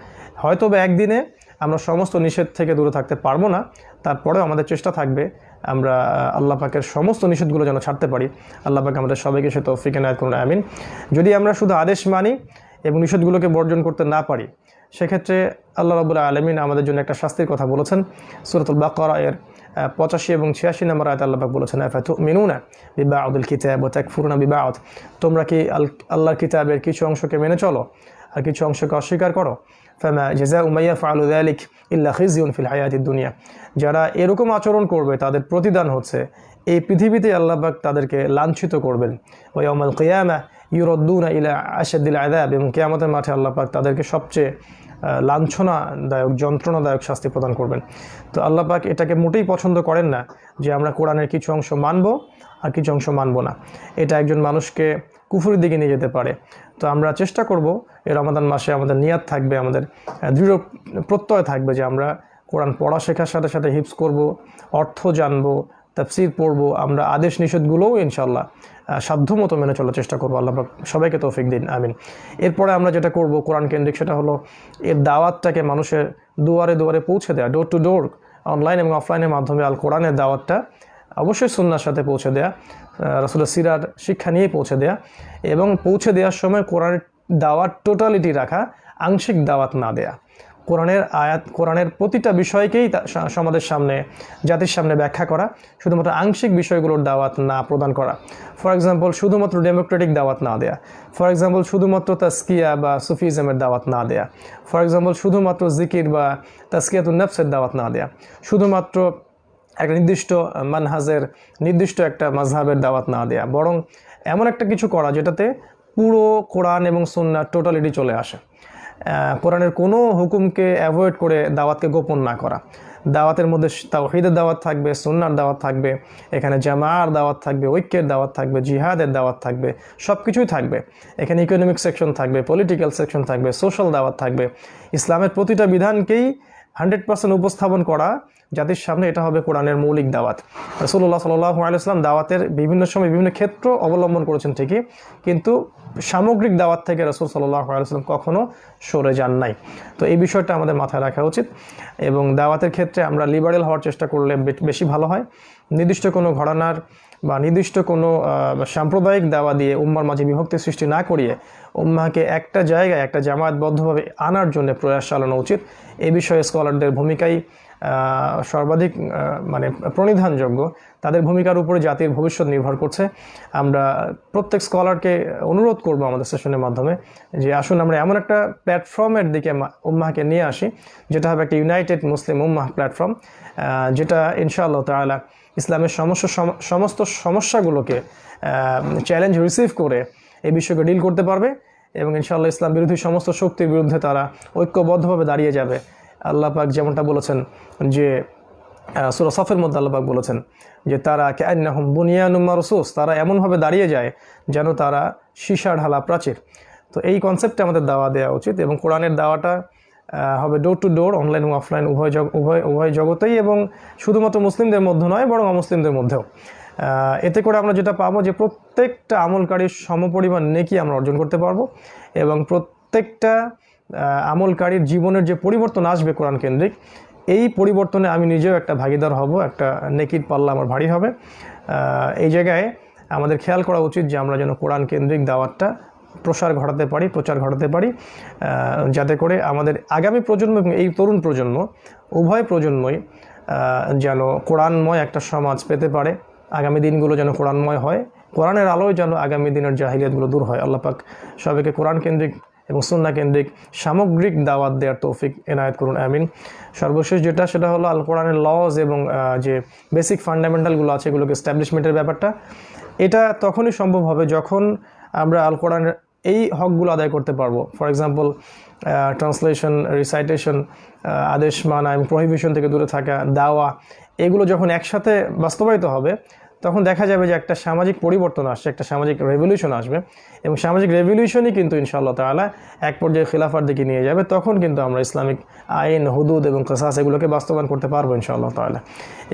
হয়তো বা একদিনে আমরা সমস্ত নিষেধ থেকে দূরে থাকতে পারবো না, তারপরেও আমাদের চেষ্টা থাকবে আমরা আল্লাহ পাকের সমস্ত নিষেধগুলো যেন ছাড়তে পারি। আল্লাহ পাক আমাদের সবাইকে সে তৌফিক এনায়েত করুন, আমিন। যদি আমরা শুধু আদেশ মানি এবং নিষেধগুলোকে বর্জন করতে না পারি, সেক্ষেত্রে আল্লাহ রাব্বুল আলামিন আমাদের জন্য একটা শাস্তির কথা বলেছেন। সূরাতুল বাকারা এর 85 এবং 86 নম্বর আয়াতে আল্লাহ পাক বলেছেন, আফাতুমিনুনা বিবা'দিল কিতাব ওয়া তাকফুরুনা বিবা'দ, তোমরা কি আল্লাহর কিতাবের কিছু অংশকে মেনে চলো আর কিছু অংশকে অস্বীকার করো। ফামা জাযাউ মান ইয়াফআলু যালিক ইল্লা খিজিয়ুন ফিল হায়াতিদ দুনিয়া, যারা এরকম আচরণ করবে তাদের প্রতিদান হচ্ছে এই পৃথিবীতে আল্লাহ পাক তাদেরকে লাঞ্ছিত করবেন। ওয়া ইয়াউমাল কিয়ামাহ ইউরাদ্দুনা ইলা আশাদ্দিল আযাব, এবং কিয়ামতের মাঠে আল্লাহ পাক তাদেরকে সবচেয়ে লাঞ্ছনাদায়ক, যন্ত্রণাদায়ক শাস্তি প্রদান করবেন। তো আল্লাহ পাক এটাকে মোটেই পছন্দ করেন না যে আমরা কোরআনের কিছু অংশ মানব আর কিছু অংশ মানব না। এটা একজন মানুষকে কুফরের দিকে নিয়ে যেতে পারে। তো আমরা চেষ্টা করব এই রমাদান মাসে আমাদের নিয়াত থাকবে, আমাদের দৃঢ় প্রত্যয় থাকবে যে আমরা কোরআন পড়া শেখার সাথে সাথে হিফজ করব, অর্থ জানবো, তাফসীর পড়বো, আমরা আদেশ নিষেধগুলোও ইনশাআল্লাহ সাধ্যমতো মেনে চলার চেষ্টা করবো। আল্লাহ পাক সবাইকে তৌফিক দিন, আমিন। এরপরে আমরা যেটা করব কোরআন কেন্দ্রিক, সেটা হলো এর দাওয়াতটাকে মানুষের দুয়ারে দুয়ারে পৌঁছে দেওয়া, ডোর টু ডোর, অনলাইন এবং অফলাইনের মাধ্যমে আল কোরআনের দাওয়াতটা অবশ্যই সুন্নাহর সাথে পৌঁছে দেয়া, রাসূলের সিরার শিক্ষা নিয়ে পৌঁছে দেয়া, এবং পৌঁছে দেওয়ার সময় কোরআনের দাওয়াত টোটালিটি রাখা, আংশিক দাওয়াত না দেয়া। কোরআনের আয়াত, কোরআনের প্রতিটা বিষয়কেই সমাজের সামনে, জাতির সামনে ব্যাখ্যা করা, শুধুমাত্র আংশিক বিষয়গুলোর দাওয়াত না প্রদান করা। ফর এক্সাম্পল, শুধুমাত্র ডেমোক্রেটিক দাওয়াত না দেয়া। ফর এক্সাম্পল, শুধুমাত্র তাসকিয়া বা সুফিজমের দাওয়াত না দেয়া। ফর এক্সাম্পল, শুধুমাত্র জিকির বা তাসকিয়াতুন নফসের দাওয়াত না দেয়া। শুধুমাত্র একটা নির্দিষ্ট মানহাজের, নির্দিষ্ট একটা মাযহাবের দাওয়াত না দেয়া, বরং এমন একটা কিছু করা যেটাতে পুরো কোরআন এবং সুন্নাহর টোটালিটি চলে আসে। কোরআনের কোনো হুকুমকে অ্যাভয়েড করে দাওয়াতকে গোপন না করা। দাওয়াতের মধ্যে তাওহীদের দাওয়াত থাকবে, সুন্নাহর দাওয়াত থাকবে, এখানে জামাআর দাওয়াত থাকবে, ঐক্যের দাওয়াত থাকবে, জিহাদের দাওয়াত থাকবে, সব কিছুই থাকবে। এখানে ইকোনমিক সেকশন থাকবে, পলিটিক্যাল সেকশন থাকবে, সোশ্যাল দাওয়াত থাকবে। ইসলামের প্রতিটা বিধানকেই 100% উপস্থাপন করা জাতির সামনে, এটা হবে কোরআনের মৌলিক দাওয়াত। রাসূলুল্লাহ সাল্লাল্লাহু আলাইহি ওয়াসাল্লাম দাওয়াতের বিভিন্ন সময় বিভিন্ন ক্ষেত্র অবলম্বন করেছেন ঠিকই, কিন্তু সামগ্রিক দাওয়াত থেকে রাসূল সাল্লাল্লাহু আলাইহি ওয়াসাল্লাম কখনো সরে যান নাই। তো এই বিষয়টা আমাদের মাথায় রাখা উচিত, এবং দাওয়াতের ক্ষেত্রে আমরা লিবারেল হওয়ার চেষ্টা করলে বেশি ভালো হয়। নির্দিষ্ট কোনো ঘরানার বা নির্দিষ্ট কোনো সাম্প্রদায়িক দাওয়া দিয়ে উম্মার মাঝে বিভক্তি সৃষ্টি না করিয়ে উম্মাকে একটা জায়গায়, একটা জামায়াতবদ্ধভাবে আনার জন্য প্রয়াস চালানো উচিত। এই বিষয়ে স্কলারদের ভূমিকাই সর্বাধিক প্রণিধানযোগ্য। তাদের ভূমিকার উপরে জাতির ভবিষ্যৎ নির্ভর করছে। আমরা প্রত্যেক স্কলারকে অনুরোধ করব আমাদের সেশনের মাধ্যমে যে আসুন আমরা এমন একটা প্ল্যাটফর্মের দিকে উম্মাহকে নিয়ে আসি, যেটা হবে একটা ইউনাইটেড মুসলিম উম্মাহ প্ল্যাটফর্ম, যেটা ইনশাআল্লাহ তাআলা ইসলামের সমস্ত সমস্যাগুলোকে চ্যালেঞ্জ রিসিভ করে এই বিষয়কে ডিল করতে পারবে, এবং ইনশাআল্লাহ ইসলাম বিরোধী সমস্ত শক্তির বিরুদ্ধে তারা ঐক্যবদ্ধভাবে দাঁড়িয়ে যাবে। আল্লাহ পাক যেমনটা বলেছেন যে সূরা সফের মধ্যে আল্লাহ পাক বলেছেন যে তারা কান্নাহুম বুনিয়ানুম মারসুস, তারা এমনভাবে দাঁড়িয়ে যায় যেন তারা সীসা ঢালা প্রাচীর। তো এই কনসেপ্টে আমাদের দাওয়া দেওয়া উচিত, এবং কোরআনের দাওয়াটা হবে ডোর টু ডোর, অনলাইন এবং অফলাইন উভয় জগতেই, এবং শুধুমাত্র মুসলিমদের মধ্যে নয় বরং অমুসলিমদের মধ্যেও। এতে করে আমরা যেটা পাবো যে প্রত্যেকটা আমলকারীর সমপরিমাণ নেকি আমরা অর্জন করতে পারবো, এবং প্রত্যেকটা আমলকারীর জীবনের যে পরিবর্তন আসবে কোরআন কেন্দ্রিক, এই পরিবর্তনে আমি নিজেও একটা ভাগিদার হব, একটা নেকির পাল্লা আমার ভারী হবে। এই জায়গায় আমাদের খেয়াল করা উচিত যে আমরা যেন কোরআন কেন্দ্রিক দাওয়াতটা প্রচার ঘটাতে পারি, যাতে করে আমাদের আগামী প্রজন্ম এবং এই তরুণ প্রজন্ম, উভয় প্রজন্মই যেন কোরআনময় একটা সমাজ পেতে পারে। আগামী দিনগুলো যেন কোরআনময় হয়, কোরআনের আলোয় যেন আগামী দিনের জাহিলিয়াতগুলো দূর হয়। আল্লাহ পাক সবাইকে কোরআন কেন্দ্রিক এবং সুন্নাহ কেন্দ্রিক সামগ্রিক দাওয়াত দেওয়ার তৌফিক এনায়েত করুন, আমিন। সর্বশেষ সেটা হলো আল কোরআনের লজ এবং যে বেসিক ফান্ডামেন্টালগুলো আছে এগুলোকে এস্টাবলিশমেন্টের ব্যাপারটা। এটা তখনই সম্ভব হবে যখন আমরা আল কোরআনের এই হকগুলো আদায় করতে পারবো। ফর এক্সাম্পল ট্রান্সলেশন, রিসাইটেশন, আদেশ মানা এবং প্রহিবিশন থেকে দূরে থাকা, দাওয়া, এগুলো যখন একসাথে বাস্তবায়িত হবে তখন দেখা যাবে যে একটা সামাজিক পরিবর্তন আসছে, একটা সামাজিক রেভলিউশন আসবে, এবং সামাজিক রেভলিউশনই কিন্তু ইনশাআল্লাহ তাআলা এক পর্যায়ে খিলাফার দিকে নিয়ে যাবে। তখন কিন্তু আমরা ইসলামিক আইন, হুদুদ এবং কিসাস এগুলোকে বাস্তবায়ন করতে পারবো ইনশাআল্লাহ তাআলা।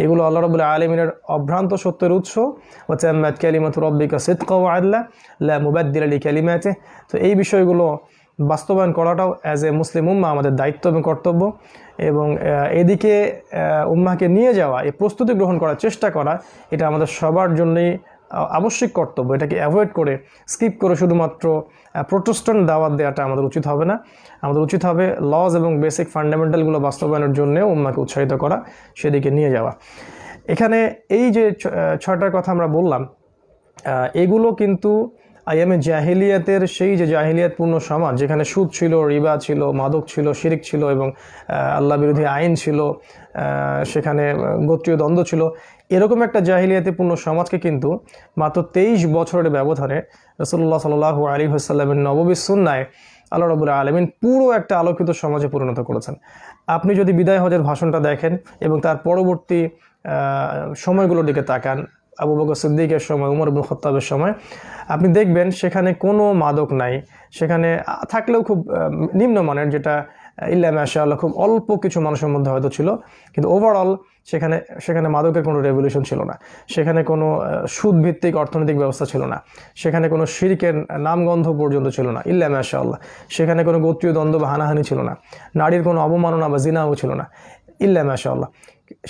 এগুলো আল্লাহ রাব্বুল আলামিনের অভ্রান্ত সত্যের উৎস। ওয়া তাম্মাত কালিমাতু রাব্বিকা সিদকাও ওয়া আদলা লা মুবাদদিলা লিকালিমাতিহি। তো এই বিষয়গুলো বাস্তবায়ন করাটাও অ্যাজ এ মুসলিম উম্মাহ আমাদের দায়িত্ব এবং কর্তব্য, এবং এদিকে উম্মাহকে নিয়ে যাওয়া, এই প্রস্তুতি গ্রহণ করার চেষ্টা করা, এটা আমাদের সবার জন্যই আবশ্যিক কর্তব্য। এটাকে অ্যাভয়েড করে, স্কিপ করে শুধুমাত্র প্রোটেস্ট্যান্ট দাওয়াত দেওয়াটা আমাদের উচিত হবে না। আমাদের উচিত হবে লজ এবং বেসিক ফান্ডামেন্টালগুলো বাস্তবায়নের জন্যেও উম্মাহকে উৎসাহিত করা, সেদিকে নিয়ে যাওয়া। এখানে এই যে 6টার কথা আমরা বললাম, এগুলো কিন্তু আইয়ামে জাহিলিয়াতের সেই যে জাহিলিয়াতপূর্ণ সমাজ, যেখানে সুদ ছিল, রিবা ছিল, মাদক ছিল, শিরিক ছিল এবং আল্লাহ বিরোধী আইন ছিল, সেখানে গোত্রীয় দ্বন্দ্ব ছিল, এরকম একটা জাহিলিয়াতপূর্ণ সমাজকে কিন্তু মাত্র 23 বছরের ব্যবধানে রাসূলুল্লাহ সাল্লাল্লাহু আলাইহি ওয়াসাল্লামের নববী সুন্নায় আল্লাহ রাব্বুল আলামিন পুরো একটা আলোকিত সমাজে পরিণত করেছেন। আপনি যদি বিদায় হজের ভাষণটা দেখেন এবং তার পরবর্তী সময়গুলোর দিকে তাকান, আবু বকর সিদ্দিকের সময়, উমর ইবনে খাত্তাবের সময়, আপনি দেখবেন সেখানে কোনো মাদক নাই। সেখানে থাকলেও খুব নিম্নমানের, যেটা ইল্লা মাশাআল্লাহ খুব অল্প কিছু মানুষের মধ্যে হয়তো ছিল, কিন্তু ওভারঅল সেখানে মাদকের কোনো রেভলিউশন ছিল না। সেখানে কোনো সুদভিত্তিক অর্থনৈতিক ব্যবস্থা ছিল না। সেখানে কোনো শিরকের নামগন্ধ পর্যন্ত ছিল না, ইল্লা মাশাআল্লাহ। সেখানে কোনো গোত্রীয় দ্বন্দ্ব বা হানাহানি ছিল না। নারীর কোনো অবমাননা বা জিনাও ছিল না, ইল্লা মাশাআল্লাহ।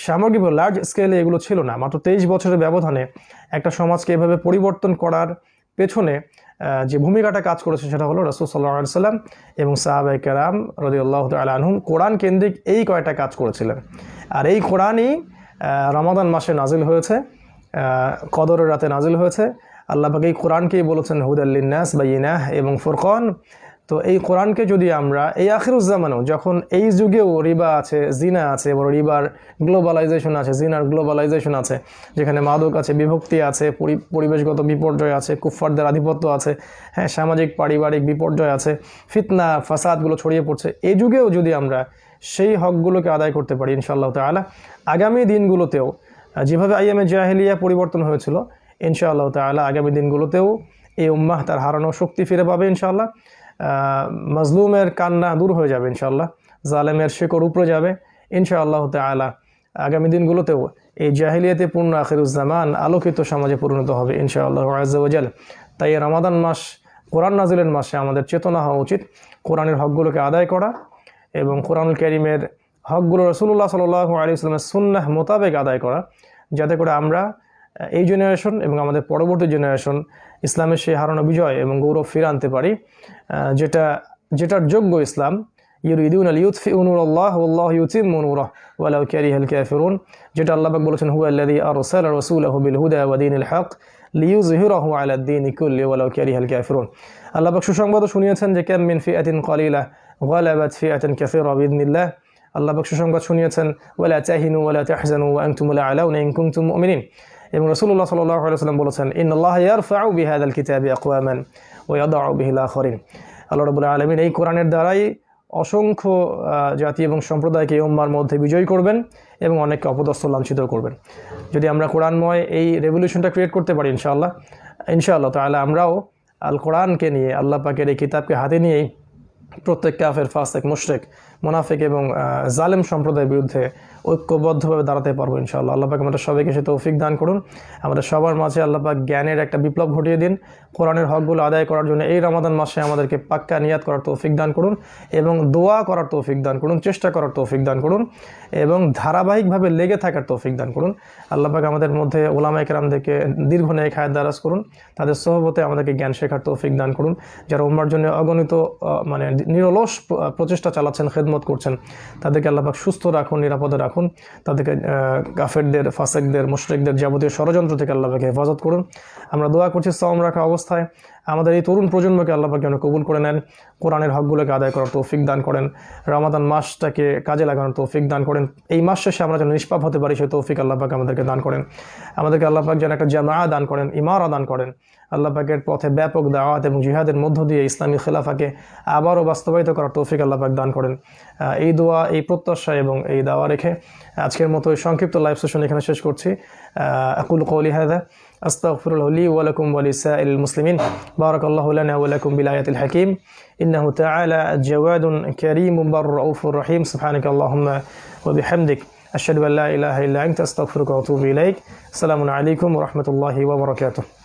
সামগ্রিক লার্জ স্কেলে এগুলো ছিল না। মাত্র 23 বছরের ব্যবধানে একটা সমাজকে এভাবে পরিবর্তন করার পেছনে যে ভূমিকাটা কাজ করেছে সেটা হলো রাসূল সাল্লাল্লাহু আলাইহি ওয়াসাল্লাম এবং সাহাবায়ে কেরাম রাদিয়াল্লাহু তাআলা আনহুম কোরআন কেন্দ্রিক এই কয়টা কাজ করেছিলেন। আর এই কোরআনই রমাদান মাসে নাজিল হয়েছে, কদরের রাতে নাজিল হয়েছে। আল্লাহ পাক এই কোরআনকেই বলেছেন হুদাল লিন্নাস বায়িনাহ এবং ফুরকান। তো এই কোরআনকে যদি আমরা এই আখিরুজ্জামানেও, যখন এই যুগেও রিবা আছে, জিনা আছে, এবং রিবার গ্লোবালাইজেশন আছে, জিনার গ্লোবালাইজেশন আছে, যেখানে মাদক আছে, বিভক্তি আছে, পরিবেশগত বিপর্যয় আছে, কুফফারদের আধিপত্য আছে, হ্যাঁ, সামাজিক পারিবারিক বিপর্যয় আছে, ফিতনা ফাসাদগুলো ছড়িয়ে পড়ছে, এই যুগেও যদি আমরা সেই হকগুলোকে আদায় করতে পারি ইনশাআল্লাহ তাআলা, আগামী দিনগুলোতেও যেভাবে আইয়ামে জাহিলিয়া পরিবর্তন হয়েছিল, ইনশাআল্লাহ তাআলা আগামী দিনগুলোতেও এই উম্মাহ তার হারানো শক্তি ফিরে পাবে ইনশাআল্লাহ। মাজলুমের কান্না দূর হয়ে যাবে ইনশাআল্লাহ, জালেমের শেকড় উপরে যাবে ইনশাআল্লাহ তাআলা। আগামী দিনগুলোতেও এই জাহিলিয়াতে পূর্ণ আখিরুজ্জামান আলোকিত সমাজে পরিণত হবে ইনশাআল্লাহ আযজা ওয়া জাল। তাই রমাদান মাস কোরআন নাজিলের মাসে আমাদের চেতনা হওয়া উচিত কোরআনের হকগুলোকে আদায় করা এবং কোরআনুল কারীমের হকগুলো রাসূলুল্লাহ সাল্লাল্লাহু আলাইহি ওয়াসাল্লামের সুন্নাহ মোতাবেক আদায় করা, যাতে করে আমরা এই জেনারেশন এবং আমাদের পরবর্তী জেনারেশন ইসলামের সেই হারানো বিজয় এবং গৌরব ফিরে আনতে পারি, যেটার যোগ্য ইসলাম। ইউরিদুনা লিইউতফিউ নূরাল্লাহ ওয়াল্লাহু ইউতিম্মু নূরাহু ওয়ালাউ কারিহাল কাফিরুন, যেটা আল্লাহ পাক বলেছেন হুয়াল্লাযী আরসালা রাসূলাহু বিল হুদা ওয়া দীনিল হক লিইয়ুযহিরাহু আলা দ্বীনি কুল্লি ওয়ালাউ কারিহাল কাফিরুন। আল্লাহ পাক সুসংবাদ শুনিয়েছেন যে কাম মিন ফিআতিন কালিলা গালাবাত ফিআতান কাসীরা বিইذنিল্লাহ। আল্লাহ পাক সুসংবাদ শুনিয়েছেন ওয়ালা তাহিনু ওয়ালা তাহজানু ওয়া আনতুমুল আ'লাউনা ইন কুনতুম মুমিনিন। এবং রাসূলুল্লাহ সাল্লাল্লাহু আলাইহি ওয়াসাল্লাম বলেছেন ইন্নাল্লাহা ইয়ারফাউ বিহাযাল কিতাবি আকওয়ামান ওয়া ইয়াদউ বিহিল আখারিন। আল্লাহ রাব্বুল আলামিন এই কোরআনের দ্বারাই অসংখ্য জাতি এবং সম্প্রদায়কে এই উম্মার মধ্যে বিজয়ী করবেন এবং অনেককে অপদস্থ লাঞ্ছিত করবেন। যদি আমরা কোরআনময় এই রেভলিউশনটা ক্রিয়েট করতে পারি ইনশাআল্লাহ তাআলা, আমরাও আল কোরআনকে নিয়ে, আল্লাহ পাকের এই কিতাবকে হাতে নিয়েই প্রত্যেক কাফের, ফাসেক, মুশরিক, মুনাফিক এবং জালেম সম্প্রদায়ের বিরুদ্ধে ঐক্যবদ্ধভাবে দাঁড়াতে পারবো ইনশাআল্লাহ। আল্লাহ পাক আমাদের সবাইকে সে তৌফিক দান করুন। আমাদের সবার মাঝে আল্লাহ পাক জ্ঞানের একটা বিপ্লব ঘটিয়ে দিন। কোরআনের হকগুলো আদায় করার জন্য এই রমাদান মাসে আমাদেরকে পাক্কা নিয়াত করার তৌফিক দান করুন এবং দোয়া করার তৌফিক দান করুন, চেষ্টা করার তৌফিক দান করুন এবং ধারাবাহিকভাবে লেগে থাকার তৌফিক দান করুন। আল্লাহ পাক আমাদের মধ্যে ওলামায়ে কেরামদেরকে দীর্ঘ নেক হায়াত দারাজ করুন, তাদের সোহবতে আমাদেরকে জ্ঞান শেখার তৌফিক দান করুন। যারা উম্মার জন্য অগণিত মানে নিরলস প্রচেষ্টা চালাচ্ছেন, খেদমত করছেন, তাদেরকে আল্লাহ পাক সুস্থ রাখুন, নিরাপদে রাখুন। তাদেরকে কাফেরদের, ফাসেকদের, মুশরিকদের যাবতীয় ষড়যন্ত্র থেকে আল্লাহ পাক হেফাজত করুন। আমরা দোয়া করছি সাওম রাখা অবস্থায় আমাদের এই তরুণ প্রজন্মকে আল্লাহ পাক যেন কবুল করে নেন, কোরআনের হকগুলোকে আদায় করার তৌফিক দান করেন, রমাদান মাসটাকে কাজে লাগানোর তৌফিক দান করেন। এই মাস শেষে আমরা যেন নিষ্পাপ হতে পারি সেই তৌফিক আল্লাহ পাক আমাদেরকে দান করেন। আমাদেরকে আল্লাহ পাক যেন একটা জামাআত দান করেন, ইমারা দান করেন। আল্লাহ পাকের পথে ব্যাপক দাওয়াত এবং জিহাদের মধ্য দিয়ে ইসলামী খেলাফাকে আবারও বাস্তবায়িত করার তৌফিক আল্লাহ পাক দান করেন। এই দোয়া, এই প্রত্যাশা এবং এই দাওয়া রেখে আজকের মতো এই সংক্ষিপ্ত লাইভ সেশন এখানে শেষ করছি। আকুলু কওলি হাযা আস্তাগফিরুল্লাহ লি ওয়া লাকুম ওয়া লিসাইরিল মুসলিমিন। বারাকাল্লাহু লানা ওয়া লাকুম বিল আয়াতিল হাকীম। ইন্নাহু তাআলা জাওয়াদুন কারীমুন বাররাউফুর রহিম। সুবহানাকাল্লাহুম্মা ওয়া বিহামদিক আশহাদু আল্লা ইলাহা ইল্লা আনতা আস্তাগফিরুকা ওয়া আতুবু ইলাইক। আসসালামু আলাইকুম ওয়া রাহমাতুল্লাহি ওয়া বারাকাতুহু।